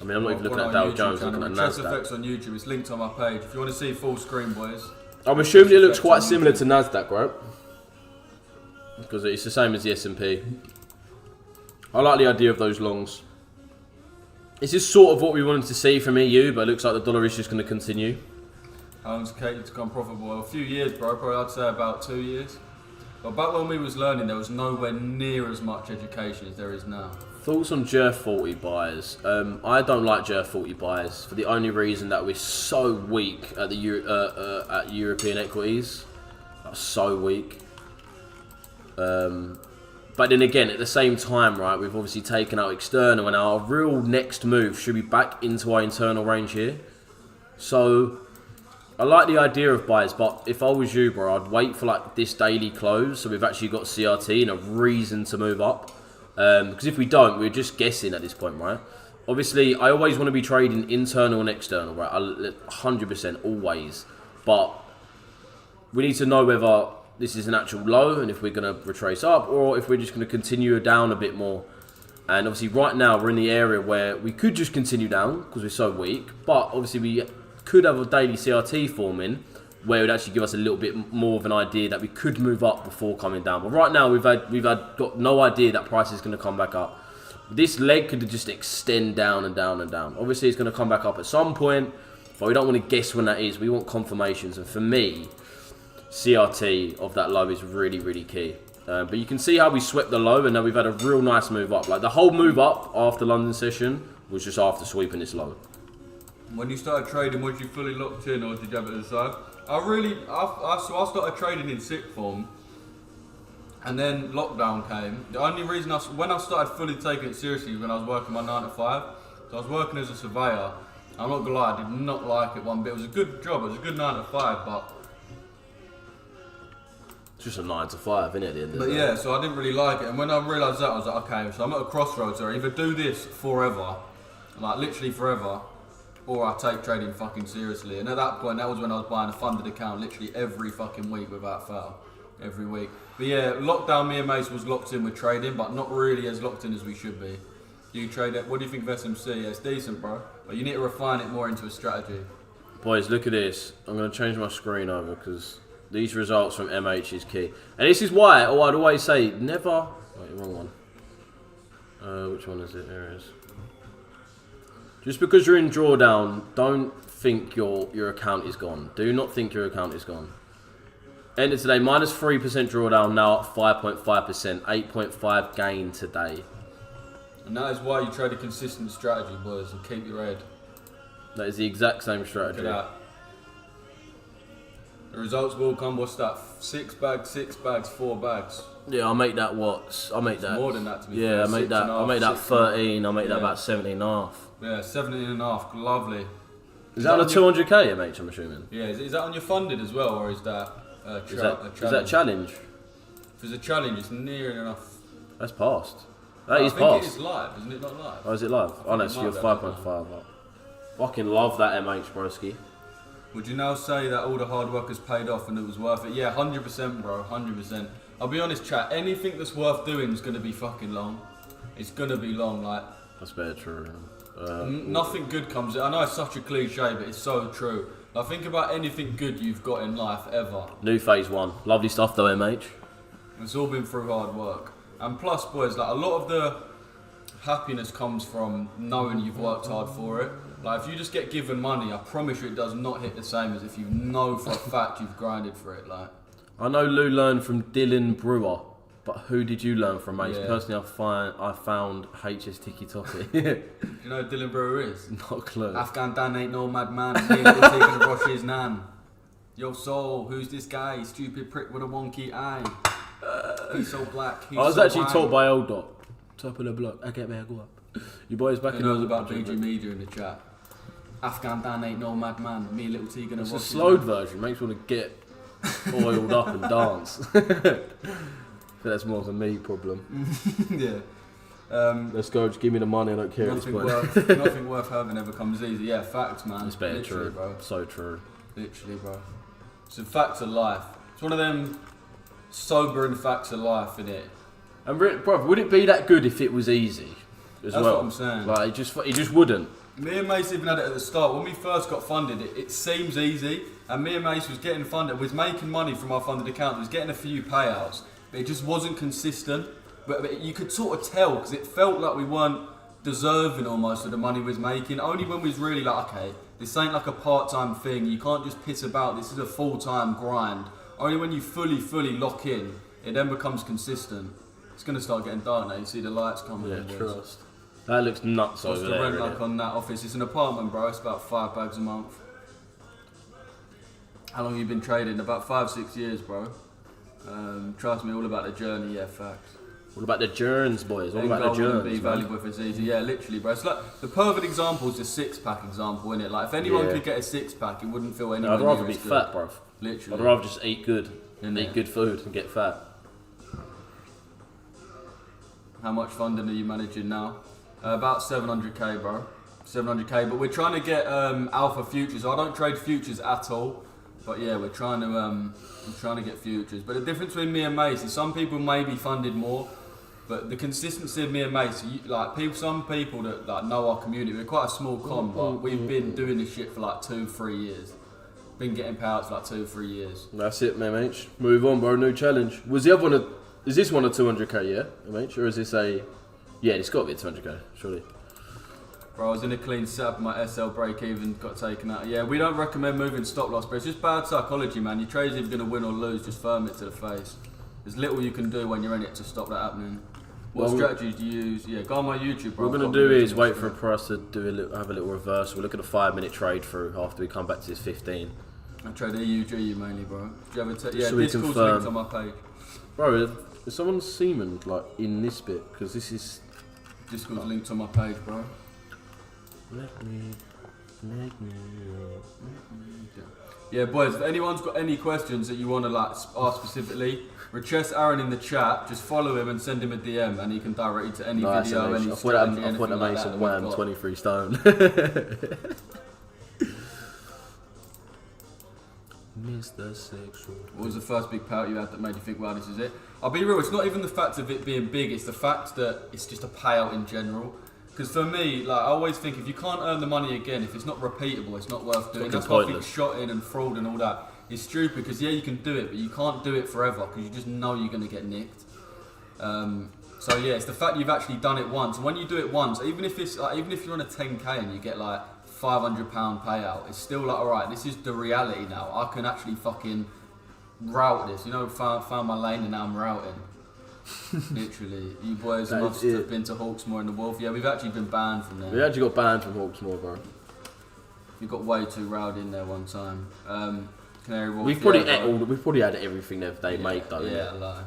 S1: I mean, I'm not even looking at Dow Jones, looking at
S2: Richesse
S1: Nasdaq.
S2: FX on YouTube. It's linked on my page. If you want to see full screen, boys.
S1: I'm assuming it looks quite similar to Nasdaq, right? Because it's the same as the S&P. I like the idea of those longs. This is sort of what we wanted to see from EU, but it looks like the dollar is just going to continue.
S2: How long's it taken to become profitable? A few years, bro. Probably I'd say about 2 years. But back when we was learning, there was nowhere near as much education as there is now.
S1: Thoughts on JER 40 buys? I don't like JER 40 buys for the only reason that we're so weak at the at European equities. So weak. But then again, at the same time, right, we've obviously taken out external, and our real next move should be back into our internal range here. So I like the idea of buys, but if I was you, bro, I'd wait for like this daily close, so we've actually got CRT and a reason to move up. Because if we don't, we're just guessing at this point, right? Obviously, I always want to be trading internal and external, right? 100% always. But we need to know whether this is an actual low and if we're going to retrace up or if we're just going to continue down a bit more. And obviously right now we're in the area where we could just continue down because we're so weak. But obviously we could have a daily CRT forming where it would actually give us a little bit more of an idea that we could move up before coming down. But right now we've got no idea that price is going to come back up. This leg could just extend down and down and down. Obviously it's going to come back up at some point, but we don't want to guess when that is. We want confirmations. And for me, CRT of that low is really, really key. But you can see how we swept the low and now we've had a real nice move up. Like the whole move up after London session was just after sweeping this low.
S2: When you started trading, was you fully locked in or did you have it to the side? So I started trading in sick form, and then lockdown came. The only reason when I started fully taking it seriously was when I was working my 9 to 5. So I was working as a surveyor. I'm not gonna lie, I did not like it one bit. It was a good job, it was a good 9 to 5, but
S1: it's just a 9 to 5, isn't it, at the end of the day?
S2: yeah, so I didn't really like it. And when I realised that, I was like, okay, so I'm at a crossroads here. Either do this forever, like literally forever, or I take trading fucking seriously. And at that point, that was when I was buying a funded account literally every fucking week without fail. Every week. But yeah, lockdown, me and Mace was locked in with trading, but not really as locked in as we should be. Do you trade it? What do you think of SMC? Yeah, it's decent, bro. But you need to refine it more into a strategy.
S1: Boys, look at this. I'm going to change my screen over because these results from MH is key. And this is why, I'd always say, never... Wait, wrong one. Which one is it? There it is. Just because you're in drawdown, don't think your account is gone. Do not think your account is gone. End of today, minus 3% drawdown, now at 5.5%. 8.5 gain today.
S2: And that is why you trade a consistent strategy, boys, and keep your head.
S1: That is the exact same strategy.
S2: Look at that. The results will come, what's that? 6 bags, 4 bags.
S1: Yeah, I'll make that what? I'll make that.
S2: More than that to be
S1: fair.
S2: I'll
S1: make that 13, I'll make that about 17 and a half.
S2: Yeah, 17 and a half, lovely.
S1: Is that on a 200k MH, I'm assuming?
S2: Yeah, is that on your funded as well, or is that a challenge?
S1: Is that challenge?
S2: If it's a challenge, it's near enough.
S1: That's passed. That is
S2: I
S1: passed.
S2: think it is live, isn't it not live?
S1: Oh, is it live? Oh no, so you're 5.5 up. Fucking love that MH, broski.
S2: Would you now say that all the hard work has paid off and it was worth it? Yeah, 100%, bro, 100%. I'll be honest, chat, anything that's worth doing is going to be fucking long. It's going to be long, like...
S1: That's very true.
S2: Nothing good comes... I know it's such a cliche, but it's so true. Like, think about anything good you've got in life, ever.
S1: New phase 1. Lovely stuff though, MH.
S2: It's all been through hard work. And plus, boys, like, a lot of the happiness comes from knowing you've worked hard for it. Like, if you just get given money, I promise you it does not hit the same as if you know for a fact you've grinded for it, like...
S1: I know Lou learned from Dylan Brewer, but who did you learn from, mate?
S2: Yeah.
S1: Personally, I found HS Tiki Toki.
S2: Do you know who Dylan Brewer is?
S1: Not a clue.
S2: Afghan Dan ain't no madman. He ain't taking brush his nan. Yo, soul, who's this guy? Stupid prick with a wonky eye. He's so black. He's
S1: I was
S2: so
S1: actually
S2: white.
S1: taught by Old Dot. Top of the block. I get me, I go up. You boys back
S2: Who
S1: in
S2: knows
S1: the
S2: about BG Media in the chat? Afghan Dan ain't no madman. Me and Little T gonna
S1: It's a
S2: wash his
S1: slowed
S2: man.
S1: version. Makes me want to get oiled up and dance. I think that's more of a me problem.
S2: Yeah.
S1: Let's go. Just give me the money. I don't care at this point.
S2: Nothing worth having ever comes easy. Yeah, facts, man.
S1: It's better
S2: Literally,
S1: true,
S2: bro.
S1: So true.
S2: Literally, bro. It's a fact of life. It's one of them sobering facts of life, innit?
S1: And bro, would it be that good if it was easy as
S2: That's
S1: well?
S2: what I'm saying.
S1: Like it just wouldn't.
S2: Me and Mace even had it at the start. When we first got funded, it seems easy. And me and Mace was getting funded, was making money from our funded account, was getting a few payouts. But it just wasn't consistent. But you could sort of tell, because it felt like we weren't deserving almost of the money we was making. Only when we was really like, okay, this ain't like a part-time thing. You can't just piss about. This is a full-time grind. Only when you fully lock in, it then becomes consistent. It's going to start getting dark now. You see the lights coming in.
S1: Yeah, trust. That looks nuts
S2: What's
S1: over
S2: the
S1: there.
S2: rent like on that office? It's an apartment, bro. It's about 5 bags a month. How long have you been trading? About 5-6 years, bro. Trust me, all about the journey. Yeah, facts.
S1: What about the journeys, boys? What about the
S2: Gold wouldn't
S1: journeys?
S2: be valuable if it's easy. Yeah, literally, bro. It's like the perfect example is the 6-pack example, innit? Like if anyone could get a 6-pack, it wouldn't feel anywhere
S1: I'd rather
S2: near
S1: be
S2: as good.
S1: fat, bruv.
S2: Literally.
S1: I'd rather just eat good and
S2: Innit?
S1: eat good food and get fat.
S2: How much funding are you managing now? About 700k, bro. 700k, but we're trying to get alpha futures. I don't trade futures at all, but yeah, we're trying to get futures. But the difference between me and Mace is some people may be funded more, but the consistency of me and Mace, some people that like know our community, we're quite a small con, but we've been doing this shit for like 2-3 years. Been getting payouts for like 2-3 years.
S1: That's it, MH. Move on, bro. New challenge. Was the other one is this one a 200k, yeah, MH? Or is this a... Yeah, it's got to be a 200k, surely.
S2: Bro, I was in a clean setup, my SL break even got taken out. Yeah, we don't recommend moving stop loss, but it's just bad psychology, man. Your trade's either going to win or lose, just firm it to the face. There's little you can do when you're in it to stop that happening. What strategies do you use? Yeah, go on my YouTube, bro.
S1: What we're going to do is wait for a price to have a little reversal. We'll look at a 5-minute trade through after we come back to this 15.
S2: I trade EUG mainly, bro. Do you ever yeah,
S1: So we
S2: Discord's
S1: confirm.
S2: linked on my page.
S1: Bro, is someone semen like in this bit? Because this is...
S2: Discord's linked on my page, bro.
S1: Let me.
S2: Yeah, boys, if anyone's got any questions that you want to like ask specifically, Richesse Aaron in the chat, just follow him and send him a DM and he can direct you to any video, any strategy,
S1: I thought that
S2: like
S1: Mason
S2: that
S1: Wham,
S2: we've got.
S1: 23 stone. Mr. Sexual.
S2: What was the first big payout you had that made you think, wow, this is it? I'll be real, it's not even the fact of it being big, it's the fact that it's just a payout in general. Because for me, like I always think if you can't earn the money again, if it's not repeatable, it's not worth doing. That's why I think shot in and fraud and all that is stupid. Because yeah, you can do it, but you can't do it forever because you just know you're going to get nicked. So yeah, it's the fact you've actually done it once. And when you do it once, even if it's like, even if you're on a 10k and you get like £500 payout, it's still like, alright, this is the reality now. I can actually fucking route this. You know, found my lane and now I'm routing. Literally. You boys must have been to Hawksmoor and the Wolf. Yeah, we've actually been banned from there.
S1: We actually got banned from Hawksmoor, bro.
S2: We got way too rowdy in there one time. Canary Wolf.
S1: We've probably had everything they make though.
S2: Yeah, a lot.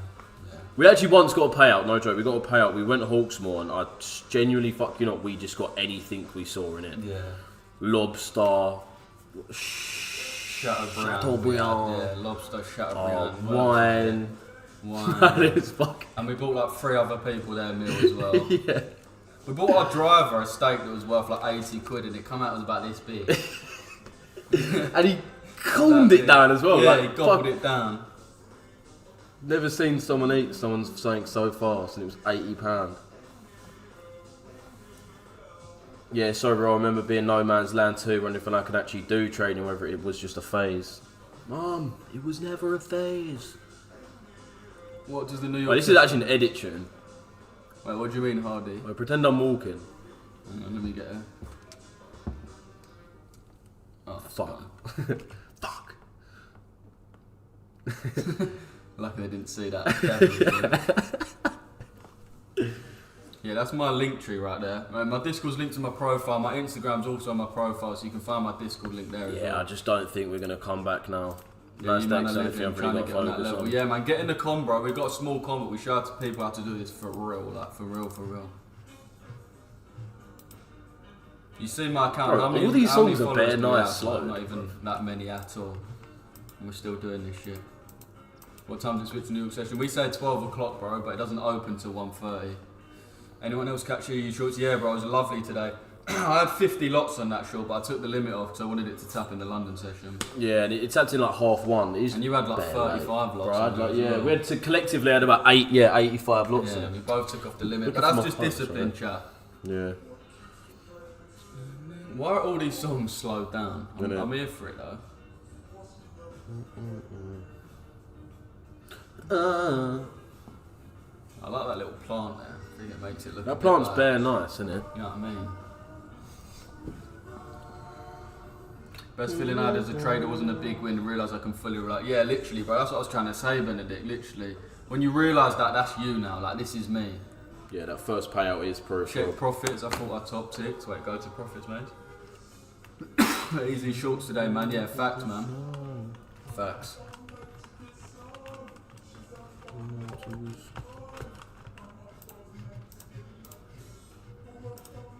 S1: We actually once got a payout, no joke, we got a payout, we went to Hawksmoor and I genuinely fuck you not, we just got anything we saw in it.
S2: Yeah.
S1: Lobster,
S2: Chateaubriand. Yeah, lobster, Chateaubriand.
S1: wine.
S2: Wine.
S1: It's fuck.
S2: And we bought like 3 other people their meal as well.
S1: Yeah.
S2: We bought our driver a steak that was worth like 80 quid and it come out was about this big.
S1: And he calmed it down as well.
S2: Yeah,
S1: like,
S2: he gobbled it down.
S1: Never seen someone eat someone's something so fast and it was £80. Yeah, sorry bro, I remember being no man's land too, wondering if I could actually do trading, whether it was just a phase. Mum, it was never a phase.
S2: What does the New York...
S1: Wait, this is actually an edit tune.
S2: Wait, what do you mean, Hardy?
S1: Wait, pretend I'm walking.
S2: Hang on, let me get it. Oh,
S1: Fuck. Fuck.
S2: Luckily I didn't see that. Yeah, that's my link tree right there. My Discord's linked to my profile. My Instagram's also on my profile, so you can find my Discord link there as well.
S1: Yeah, I just don't think we're going to come back now.
S2: Yeah, you man are
S1: I've
S2: trying to get on that level. Yeah, man, get in the con, bro. We've got a small con, but we show people how to do this for real, like for real. You see my account?
S1: Bro,
S2: how many,
S1: all these
S2: how many
S1: songs are
S2: followers
S1: bare
S2: do we have?
S1: nice, slow.
S2: Not even that many at all. And we're still doing this shit. What time does it switch to New York session? We say 12 o'clock, bro, but it doesn't open till 1:30. Anyone else catch EU shorts? Yeah, bro, it was lovely today. I had 50 lots on that short, but I took the limit off because I wanted it to tap in the London session.
S1: Yeah, and it tapped in like 1/2.
S2: And you had like 35 lots.
S1: Bro, yeah, we had to collectively had about 85 lots.
S2: Yeah, we both took off the limit, but that's just discipline, chat.
S1: Yeah.
S2: Why are all these songs slowed down? I'm here for it though. I like that little plant there. I think it makes it look.
S1: That plant's bare nice, isn't it?
S2: You know what I mean? Best feeling I had as a trader wasn't a big win to realise I can fully relate. Yeah, literally, bro. That's what I was trying to say, Benedict. Literally, when you realise that that's you now, like this is me.
S1: Yeah, that first payout is proof.
S2: Check profits. I thought I top ticked. Wait, go to profits, mate. Easy shorts today, man. Yeah, facts, man. Facts.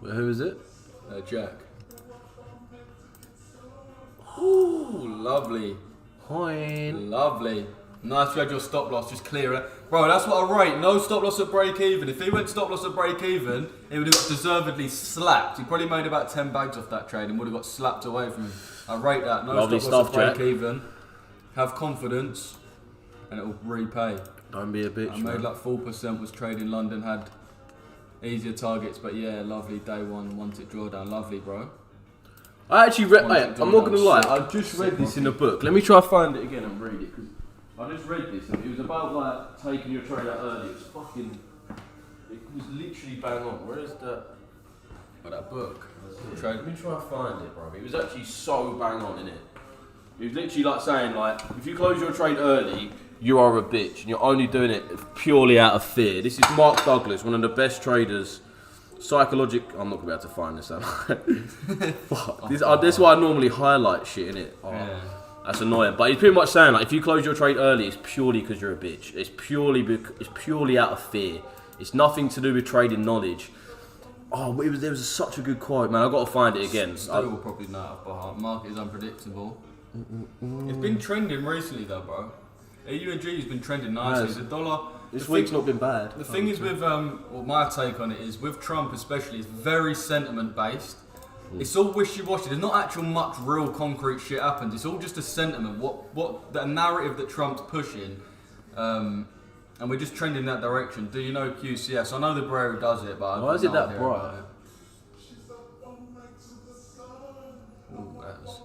S1: Well, who is it?
S2: Jack. Ooh, lovely.
S1: Hi.
S2: Lovely. Nice, you had your stop loss, just clear it. Bro, that's what I rate. No stop loss at break even. If he went stop loss at break even, he would have got deservedly slapped. He probably made about 10 bags off that trade and would have got slapped away from him. I rate that. No
S1: Lovely
S2: stop loss
S1: stuff,
S2: at break
S1: Jack.
S2: even. Have confidence and it will repay.
S1: Don't be a bitch,
S2: I made like 4% was trading London, had easier targets, but yeah, lovely day one tick drawdown. Lovely, bro.
S1: I actually read.
S2: One tick
S1: I'm not gonna
S2: drawdown,
S1: lie.
S2: sick.
S1: I just read
S2: Sick
S1: this in
S2: rocket.
S1: a book. Let me try to find it again and read it because I just read this and it was about like taking your trade out early. It was fucking. It was literally bang on. Where is that?
S2: Oh, that book.
S1: Trade. Let me try to find it, bro. It was actually so bang on, innit? It was literally like saying, like, if you close your trade early, you are a bitch, and you're only doing it purely out of fear. This is Mark Douglas, one of the best traders. I'm not gonna be able to find this out. Fuck. This is why I normally highlight shit, innit? Oh,
S2: Yeah.
S1: that's annoying. But he's pretty much saying, like, if you close your trade early, it's purely because you're a bitch. It's purely out of fear. It's nothing to do with trading knowledge. Oh, there was such a good quote, man. I've got to find it again.
S2: Still will probably know it by heart. Market is unpredictable. It's been trending recently though, bro. AUG has been trending nicely.
S1: Yes.
S2: The dollar.
S1: This week's not been bad.
S2: The thing is with, well, my take on it is with Trump especially, it's very sentiment based. It's all wishy-washy. There's not actual much real concrete shit happens. It's all just a sentiment. What the narrative that Trump's pushing, and we're just trending in that direction. Do you know QCS? I know the bro who does it, but
S1: Why is it that bright?
S2: Ooh, that's-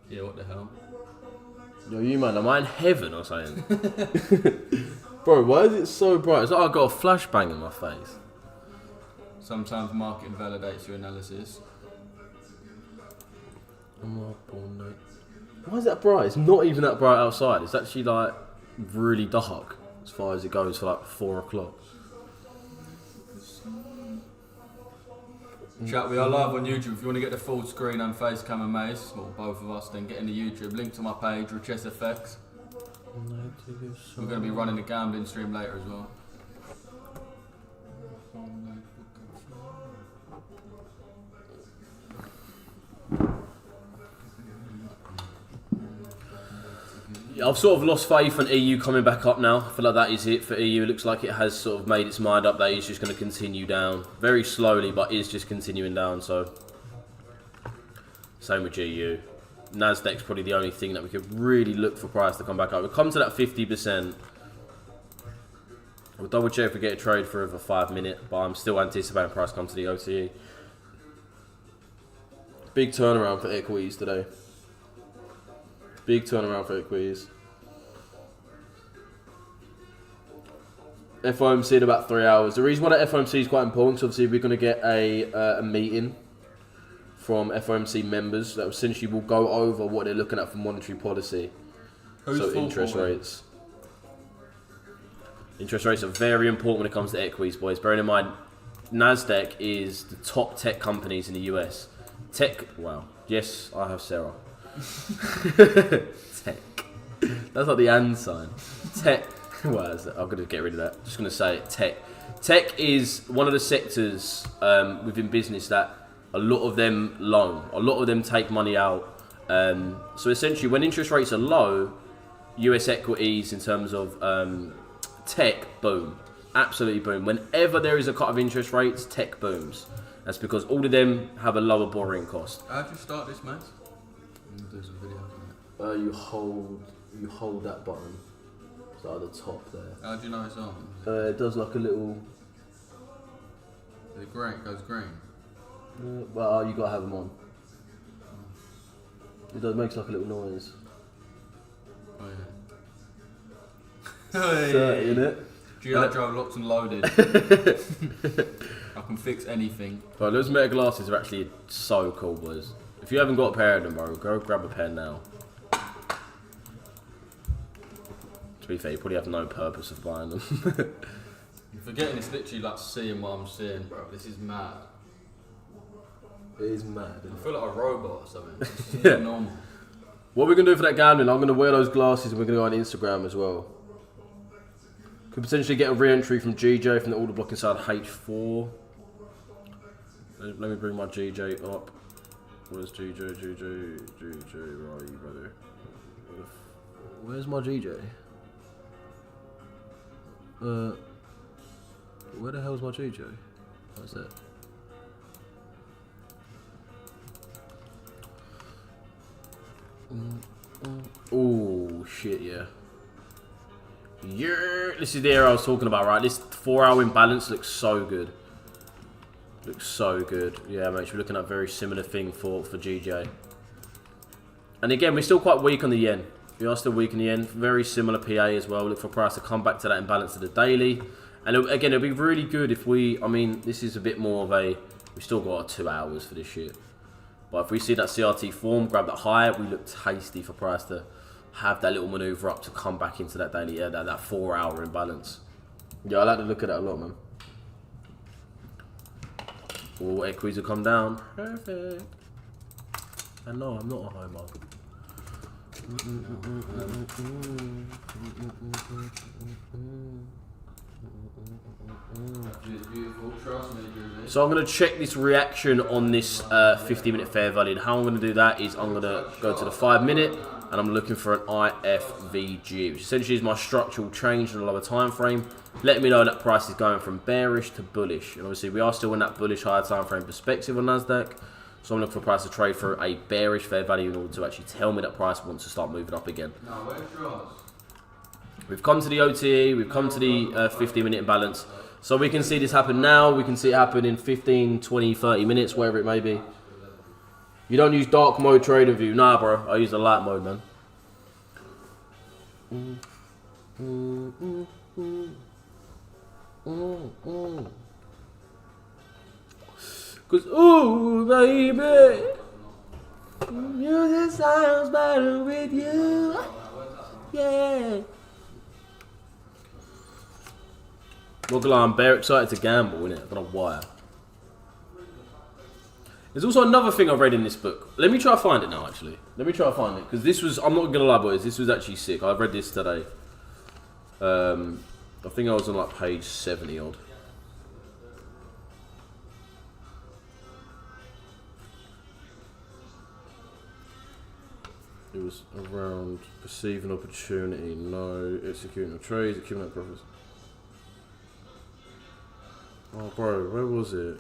S2: Yeah, what the hell?
S1: Yo, you man, am I in heaven or something? Bro, why is it so bright? It's like I've got a flashbang in my face.
S2: Sometimes market validates your analysis.
S1: I'm up all night. Why is that bright? It's not even that bright outside. It's actually like really dark as far as it goes for like 4 o'clock.
S2: Chat, we are live on YouTube. If you want to get the full screen and face cam and mace, or both of us, then get into YouTube. Link to my page, Richesse FX. We're going to be running a gambling stream later as well.
S1: Yeah, I've sort of lost faith in EU coming back up now. I feel like that is it for EU. It looks like it has sort of made its mind up that it's just going to continue down. Very slowly, but is just continuing down. So, same with GU. Nasdaq's probably the only thing that we could really look for price to come back up. We'll come to that 50%. We'll double check if we get a trade for over 5 minutes, but I'm still anticipating price come to the OTE. Big turnaround for equities today. Big turnaround for equities. FOMC in about 3 hours. The reason why that FOMC is quite important is obviously we're going to get a meeting from FOMC members that essentially will go over what they're looking at for monetary policy. So interest rates. Interest rates are very important when it comes to equities, boys. Bearing in mind, Nasdaq is the top tech companies in the US. Tech, wow. Yes, I have Sarah. Tech. That's like the and sign. Tech. Well, I'm going to get rid of that. Just going to say it. Tech. Tech is one of the sectors within business that a lot of them loan. A lot of them take money out. So essentially, when interest rates are low, US equities in terms of tech boom. Absolutely boom. Whenever there is a cut of interest rates, tech booms. That's because all of them have a lower borrowing cost.
S2: How do you start this, mate? Do some videos on it.
S3: You hold that button. It's like at the top there.
S2: How do you know it's on?
S3: It does like a little.
S2: Is it green? It goes green.
S3: Well, you gotta have them on. It does makes like a little noise.
S2: Oh yeah.
S3: 30, innit?
S2: G.I. Joe locked and loaded. I can fix anything.
S1: Bro, those Meta glasses are actually so cool, boys. If you haven't got a pair of them, bro, go grab a pair now. To be fair, you probably have no purpose of buying them.
S2: You're forgetting it's literally like seeing what I'm seeing, bro. This is mad.
S3: It is mad.
S2: I feel like a robot or something. It's
S1: Yeah.
S2: not normal.
S1: What we're going to do for that gambling, I'm going to wear those glasses and we're going to go on Instagram as well. Could potentially get a re-entry from GJ from the order block inside H4. Let me bring my GJ up. Where's GJ? Where are you, brother? Where's my GJ? Where the hell's my GJ? What's that? Oh shit, yeah. Yeah, this is the area I was talking about, right? This 4-hour imbalance looks so good. Looks so good. Yeah, mate, we're looking at a very similar thing for GJ. And again, we're still quite weak on the yen. We are still weak in the yen. Very similar PA as well. Look for price to come back to that imbalance of the daily. And again, it'll be really good if we... I mean, this is a bit more of a... We've still got 2 hours for this shit. But if we see that CRT form, grab that higher, we look tasty for price to have that little manoeuvre up to come back into that daily, that 4-hour imbalance. Yeah, I like to look at that a lot, man. All equities will come down. Perfect. And no, I'm not a homer. So I'm going to check this reaction on this 50-minute fair value. And how I'm going to do that is I'm going to go to the 5-minute and I'm looking for an IFVG, which essentially is my structural change in a lower time frame, letting me know that price is going from bearish to bullish. And obviously we are still in that bullish higher time frame perspective on Nasdaq. So I'm looking for price to trade for a bearish fair value in order to actually tell me that price wants to start moving up again.
S2: No, where's yours?
S1: We've come to the OTE, we've come to the 50-minute imbalance. So we can see this happen now, we can see it happen in 15, 20, 30 minutes, wherever it may be. You don't use dark mode trader view. Nah, bro, I use the light mode, man. Cause, ooh, baby, music sounds better with you. Yeah. Not gonna lie, I'm very excited to gamble, innit? I don't know why. There's also another thing I read in this book. Let me try to find it now, actually. Let me try to find it. Because this was, I'm not gonna lie, boys, this was actually sick. I read this today. I think I was on like page 70 odd. It was around perceiving opportunity, no, executing trades, accumulating profits. Oh, bro, where was it?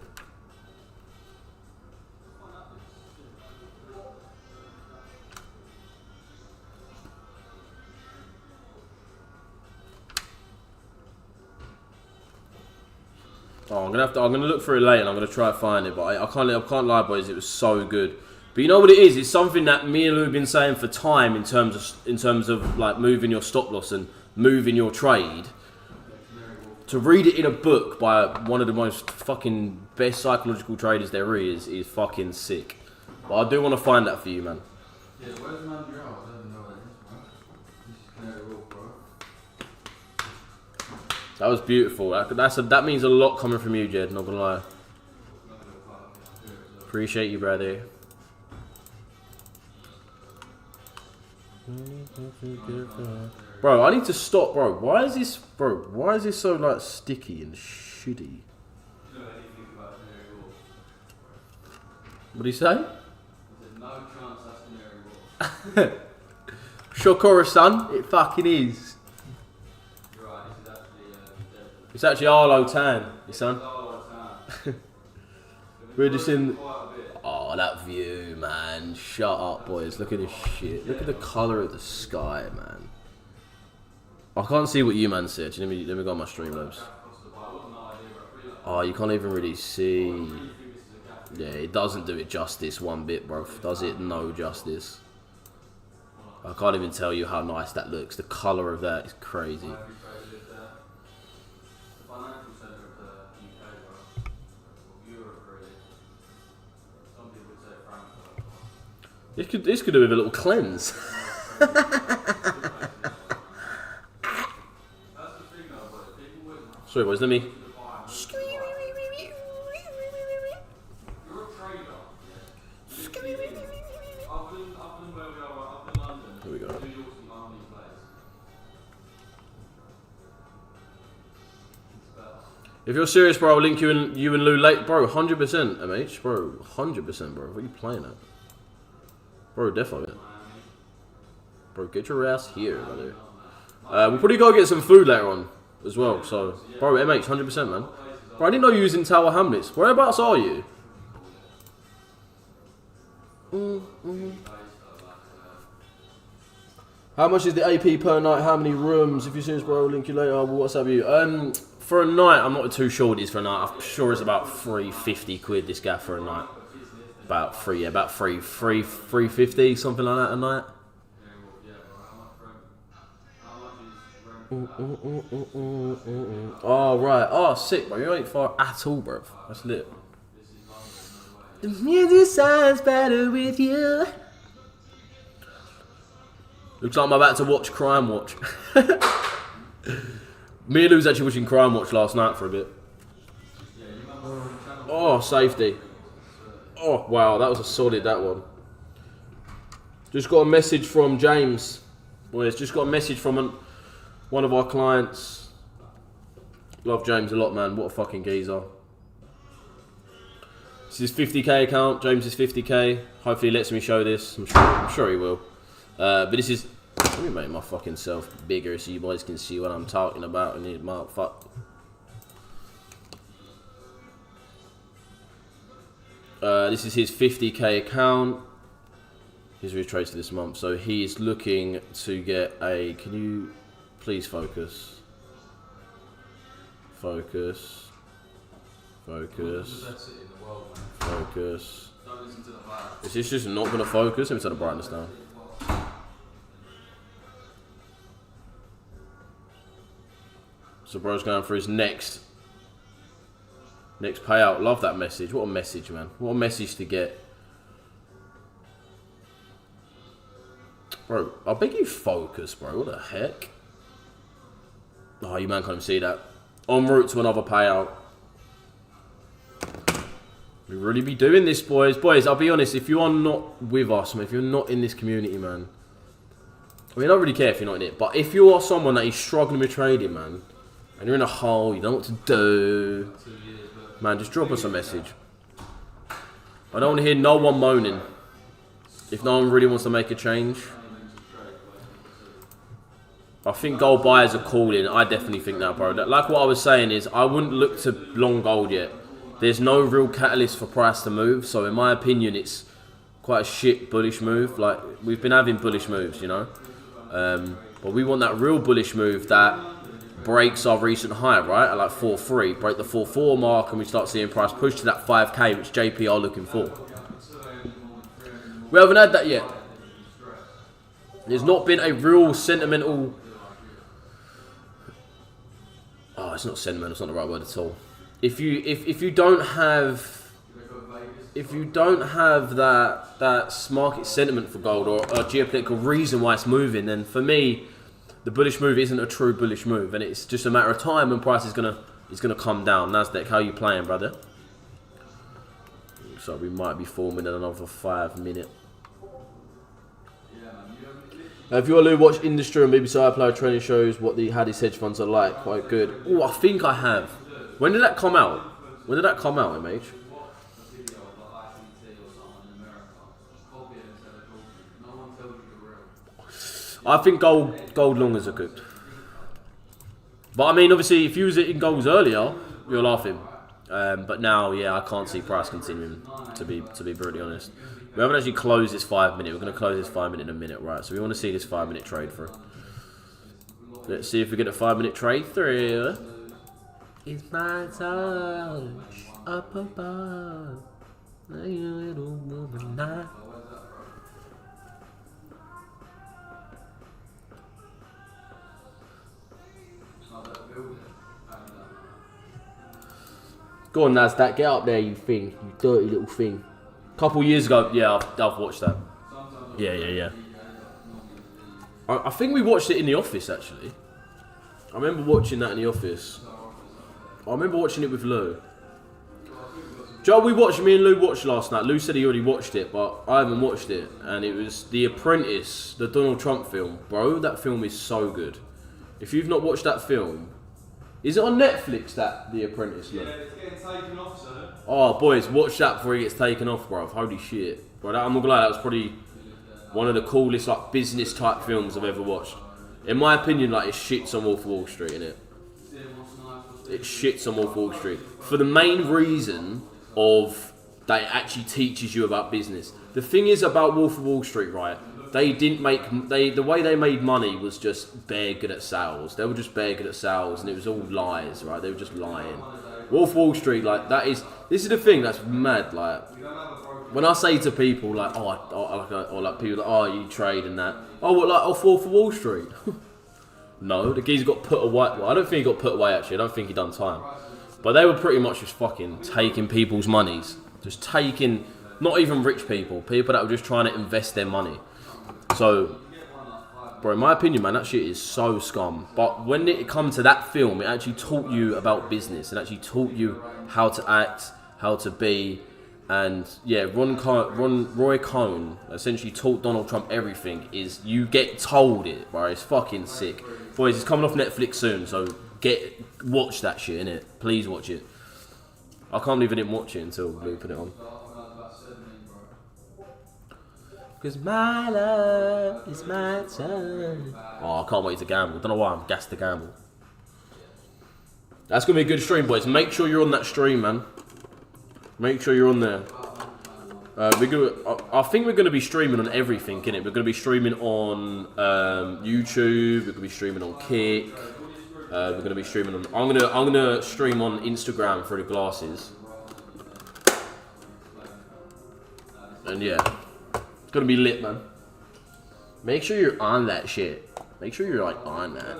S1: Oh, I'm gonna look for it later and I'm gonna try to find it, but I can't lie, boys, it was so good. But you know what it is? It's something that me and Lou have been saying for time in terms of like moving your stop loss and moving your trade. To read it in a book by one of the most fucking best psychological traders there is fucking sick. But I do want to find that for you, man.
S2: Yeah, where's Montreal? I don't know where it is, bro. This is Canary Wharf, bro.
S1: That was beautiful. That means a lot coming from you, Jed, not gonna lie. Appreciate you, brother. Bro, I need to stop, bro. Why is this so like sticky and shitty? What do you say?
S2: There's no chance that's Canary Wharf.
S1: Shokora, son. It fucking is.
S2: Right, this is actually
S1: It's actually Arlo Tan, your son. We're just in. Oh, that view, man. Shut up, boys. Look at this shit. Look at the colour of the sky, man. I can't see what you man see. Actually, let me go on my Streamlabs. Oh, you can't even really see. Yeah, it doesn't do it justice one bit, bro. Does it? No justice. I can't even tell you how nice that looks. The colour of that is crazy. This could do with a little cleanse. Sorry, boys. Let me. Here we go. If you're serious, bro, I'll link you and Lou late, bro. 100%, MH, bro. 100%, bro. What are you playing at? Bro, definitely. Bro, get your ass here, brother. We'll probably go get some food later on as well. So, bro, MH, 100%, man. Bro, I didn't know you was in Tower Hamlets. Whereabouts are you? How much is the AP per night? How many rooms? If you're serious, bro, I'll link you later. What's up, you? For a night, I'm not too sure what it is for a night. I'm sure it's about 350 quid this guy for a night. About 350, something like that a night. Oh, right. Oh, sick, bro. You ain't far at all, bro. That's lit. The music sounds better with you. Looks like I'm about to watch Crime Watch. Me and Lou was actually watching Crime Watch last night for a bit. Oh, safety. Oh, wow, that was a solid, that one. Just got a message from James. Boys, just got a message from one of our clients. Love James a lot, man. What a fucking geezer. This is his 50k account. James is 50k. Hopefully he lets me show this. I'm sure he will. But this is... Let me make my fucking self bigger so you boys can see what I'm talking about in it, motherfucker. This is his 50k account. His retrace this month. So he is looking to get a... Can you please focus? Focus. Focus. Focus. Is this just not going to focus? Let me turn the brightness down. So bro's going for his next payout. Love that message. What a message, man. What a message to get. Bro, I beg you focus, bro. What the heck? Oh, you man can't even see that. En route to another payout. We really be doing this, boys. Boys, I'll be honest. If you are not with us, man, if you're not in this community, man. I mean, I don't really care if you're not in it. But if you are someone that is struggling with trading, man. And you're in a hole, you don't know what to do. Man, just drop us a message. I don't want to hear no one moaning. If no one really wants to make a change. I think gold buyers are calling. I definitely think that, bro. Like what I was saying is, I wouldn't look to long gold yet. There's no real catalyst for price to move. So in my opinion, it's quite a shit bullish move. Like, we've been having bullish moves, you know. But we want that real bullish move that breaks our recent high, right? At like 4.3, break the 4.4 mark, and we start seeing price push to that 5k, which JP are looking for. We haven't had that yet. There's not been a real sentimental... Oh, it's not sentimental. It's not the right word at all. If you don't have that market sentiment for gold or a geopolitical reason why it's moving, then for me, the bullish move isn't a true bullish move, and it's just a matter of time when price is gonna come down. Nasdaq, how you playing, brother? So we might be forming in another 5 minutes. If you want to watch industry and BBC iPlayer training shows what how these hedge funds are like, quite good. Oh, I think I have. When did that come out? When did that come out, MH? I think gold longers are good. But I mean, obviously, if you was hitting goals earlier, you're laughing. But now, yeah, I can't see price continuing. To be brutally honest, we haven't actually closed this 5 minute. We're going to close this 5 minute in a minute, right? So we want to see this 5 minute trade through. Let's see if we get a 5 minute trade through. It's my touch up above. Little woman now. Go on, Nasdaq, get up there, you thing, you dirty little thing. Couple years ago, yeah, I've watched that. Yeah. I think we watched it in the office, actually. I remember watching that in the office. I remember watching it with Lou. Joe, me and Lou watched last night. Lou said he already watched it, but I haven't watched it. And it was The Apprentice, the Donald Trump film. Bro, that film is so good. If you've not watched that film... Is it on Netflix, that The Apprentice? Look?
S2: Yeah, it's getting taken off, sir.
S1: Oh, boys, watch that before he gets taken off, bro. Holy shit. Bro, I'm not gonna lie, that was probably one of the coolest, like, business-type films I've ever watched. In my opinion, like, it shits on Wolf of Wall Street, innit? It shits on Wolf of Wall Street. For the main reason of that it actually teaches you about business. The thing is about Wolf of Wall Street, right? They didn't make... the way they made money was just bare good at sales. They were just bare good at sales, and it was all lies, right? They were just lying. Wolf of Wall Street, like, that is... This is the thing that's mad, like... When I say to people, like, or like people, like, oh, you trade and that. Oh, what, like, off Wolf of Wall Street? No, the geezer got put away. Well, I don't think he got put away, actually. I don't think he done time. But they were pretty much just fucking taking people's monies. Just taking... Not even rich people. People that were just trying to invest their money. So, bro, in my opinion, man, that shit is so scum. But when it comes to that film, it actually taught you about business. It actually taught you how to act, how to be. And, yeah, Roy Cohn essentially taught Donald Trump everything. Is you get told it, bro. It's fucking sick. Boys, it's coming off Netflix soon, so watch that shit, innit? Please watch it. I can't believe I didn't watch it until Lou put it on. Cause my love is my turn. Oh, I can't wait to gamble. Don't know why I'm gassed to gamble. That's gonna be a good stream, boys. Make sure you're on that stream, man. Make sure you're on there. I think we're gonna be streaming on everything, innit? We're gonna be streaming on YouTube. We're gonna be streaming on Kick. We're gonna be streaming on. I'm gonna stream on Instagram through the glasses. And yeah. It's gonna be lit, man. Make sure you're on that shit. Make sure you're like on that.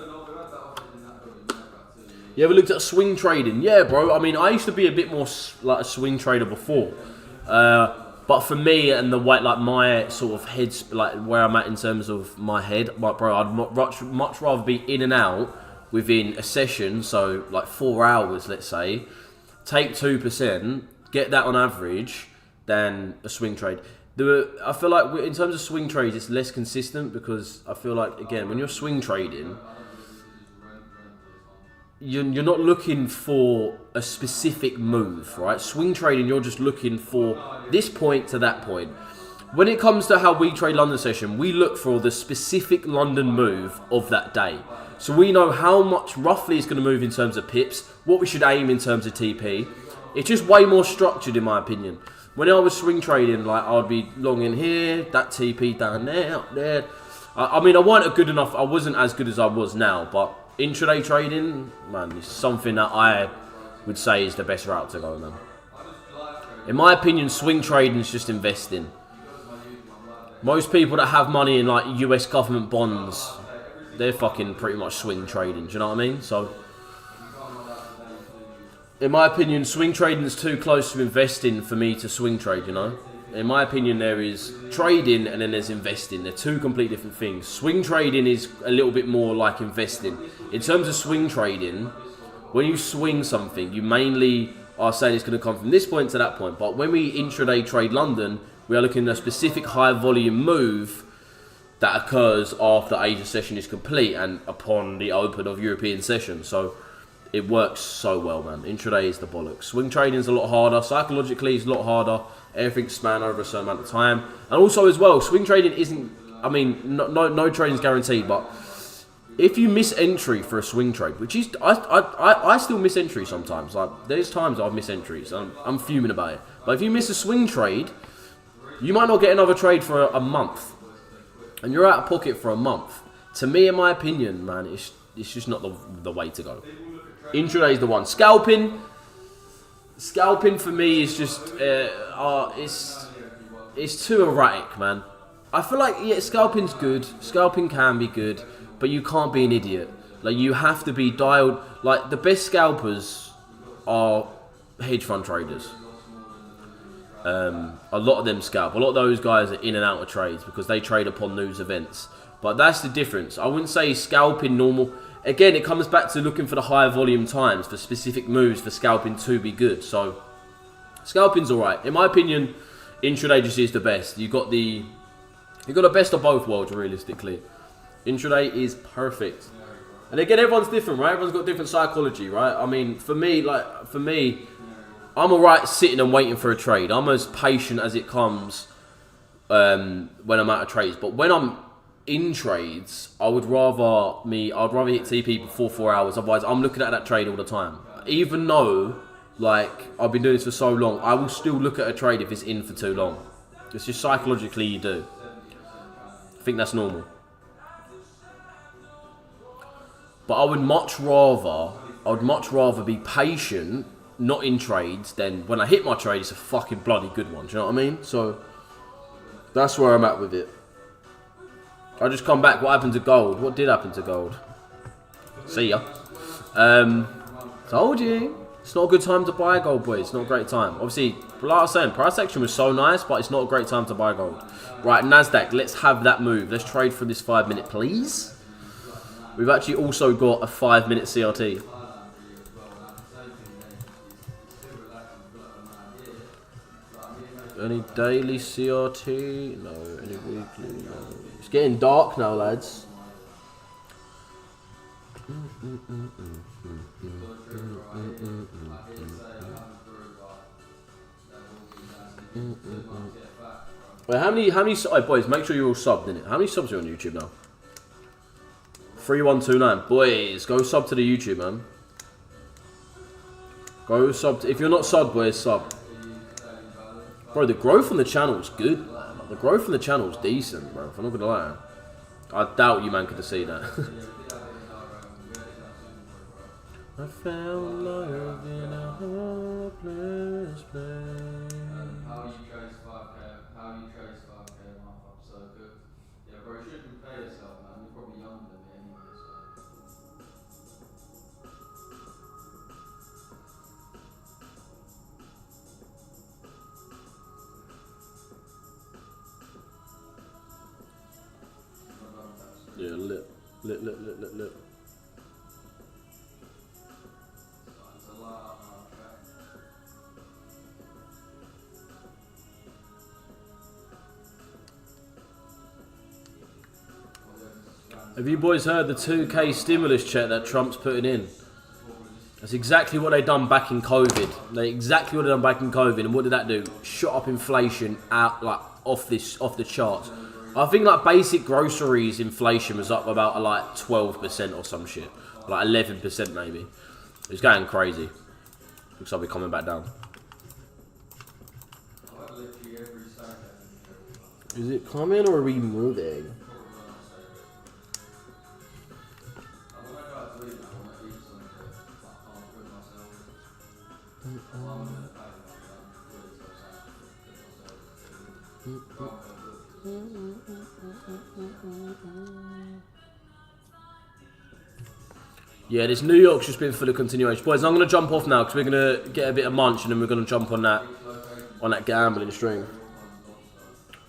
S1: You ever looked at swing trading? Yeah, bro. I mean, I used to be a bit more like a swing trader before. But for me and the way, like my sort of heads, like where I'm at in terms of my head, like, bro, I'd much rather be in and out within a session. So like 4 hours, let's say. Take 2%, get that on average, than a swing trade. I feel like in terms of swing trades, it's less consistent because I feel like, again, when you're swing trading, you're not looking for a specific move, right? Swing trading, you're just looking for this point to that point. When it comes to how we trade London session, we look for the specific London move of that day. So we know how much roughly it's going to move in terms of pips, what we should aim in terms of TP. It's just way more structured, in my opinion. When I was swing trading, like, I'd be long in here, that TP down there, up there. I mean, I wasn't as good as I was now, but intraday trading, man, is something that I would say is the best route to go, man. In my opinion, swing trading is just investing. Most people that have money in, like, US government bonds, they're fucking pretty much swing trading, do you know what I mean? So, in my opinion, swing trading is too close to investing for me to swing trade, you know? In my opinion, there is trading and then there's investing. They're two completely different things. Swing trading is a little bit more like investing. In terms of swing trading, when you swing something, you mainly are saying it's going to come from this point to that point. But when we intraday trade London, we are looking at a specific high volume move that occurs after Asia session is complete and upon the open of European session. So it works so well, man. Intraday is the bollocks. Swing trading is a lot harder. Psychologically, it's a lot harder. Everything's spanned over a certain amount of time. And also as well, swing trading isn't... I mean, no trading's guaranteed, but if you miss entry for a swing trade, which is I still miss entry sometimes. Like there's times I've missed entries. I'm fuming about it. But if you miss a swing trade, you might not get another trade for a month, and you're out of pocket for a month. To me, in my opinion, man, it's just not the way to go. Intraday is the one. Scalping for me is just it's too erratic, man. I feel like scalping's good. Scalping can be good, but you can't be an idiot. Like you have to be dialed. Like the best scalpers are hedge fund traders. A lot of them scalp. A lot of those guys are in and out of trades because they trade upon news events. But that's the difference. I wouldn't say scalping normal. Again, it comes back to looking for the higher volume times for specific moves for scalping to be good. So scalping's alright. In my opinion, intraday just is the best. You've got the best of both worlds, realistically. Intraday is perfect. And again, everyone's different, right? Everyone's got different psychology, right? I mean, for me, I'm alright sitting and waiting for a trade. I'm as patient as it comes when I'm out of trades. But when I'm in trades, I'd rather hit TP before 4 hours. Otherwise, I'm looking at that trade all the time. Even though, like, I've been doing this for so long, I will still look at a trade if it's in for too long. It's just psychologically you do. I think that's normal. But I would much rather be patient, not in trades, than when I hit my trade, it's a fucking bloody good one. Do you know what I mean? So that's where I'm at with it. I just come back. What happened to gold? What did happen to gold? See ya. Told you. It's not a good time to buy gold, boys. It's not a great time. Obviously, like I was saying, price action was so nice, but it's not a great time to buy gold. Right, Nasdaq. Let's have that move. Let's trade for this 5 minute, please. We've actually also got a 5 minute CRT. Any daily CRT? No. Any weekly? No. It's getting dark now, lads. Wait, how many? Oh, boys, make sure you're all subbed in it. How many subs are on YouTube now? 3129. Boys, go sub to the YouTube, man. Go sub. If you're not subbed, boys, sub. Bro, the growth on the channel's good, man. The growth on the channel's decent, bro. If I'm not gonna lie. I doubt you, man, could have seen that. I found love in a hopeless place.
S2: How you trace 5k a month up so good. Yeah, bro, you shouldn't pay yourself, man. You're probably younger than me anyway, so.
S1: Yeah, lit. Have you boys heard the 2K stimulus check that Trump's putting in? That's exactly what they done back in COVID. And what did that do? Shot up inflation out like off the charts. I think like basic groceries inflation was up about like 12% or some shit, like 11% maybe. It's going crazy. Looks like we're coming back down. Is it coming or are we moving? Yeah, this New York's just been full of continuation. Boys, I'm going to jump off now because we're going to get a bit of munch and then we're going to jump on that gambling stream.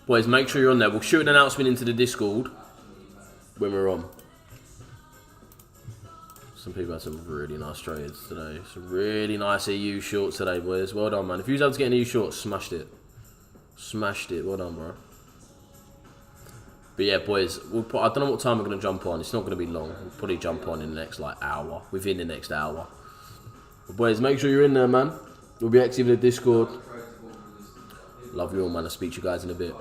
S1: Boys, make sure you're on there. We'll shoot an announcement into the Discord when we're on. Some people had some really nice trades today. Some really nice EU shorts today, boys. Well done, man. If you was able to get an EU short, smashed it. Smashed it. Well done, bro. But yeah, boys, I don't know what time we're going to jump on. It's not going to be long. We'll probably jump on in the next, like, hour. Within the next hour. But boys, make sure you're in there, man. We'll be active in the Discord. Love you all, man. I'll speak to you guys in a bit.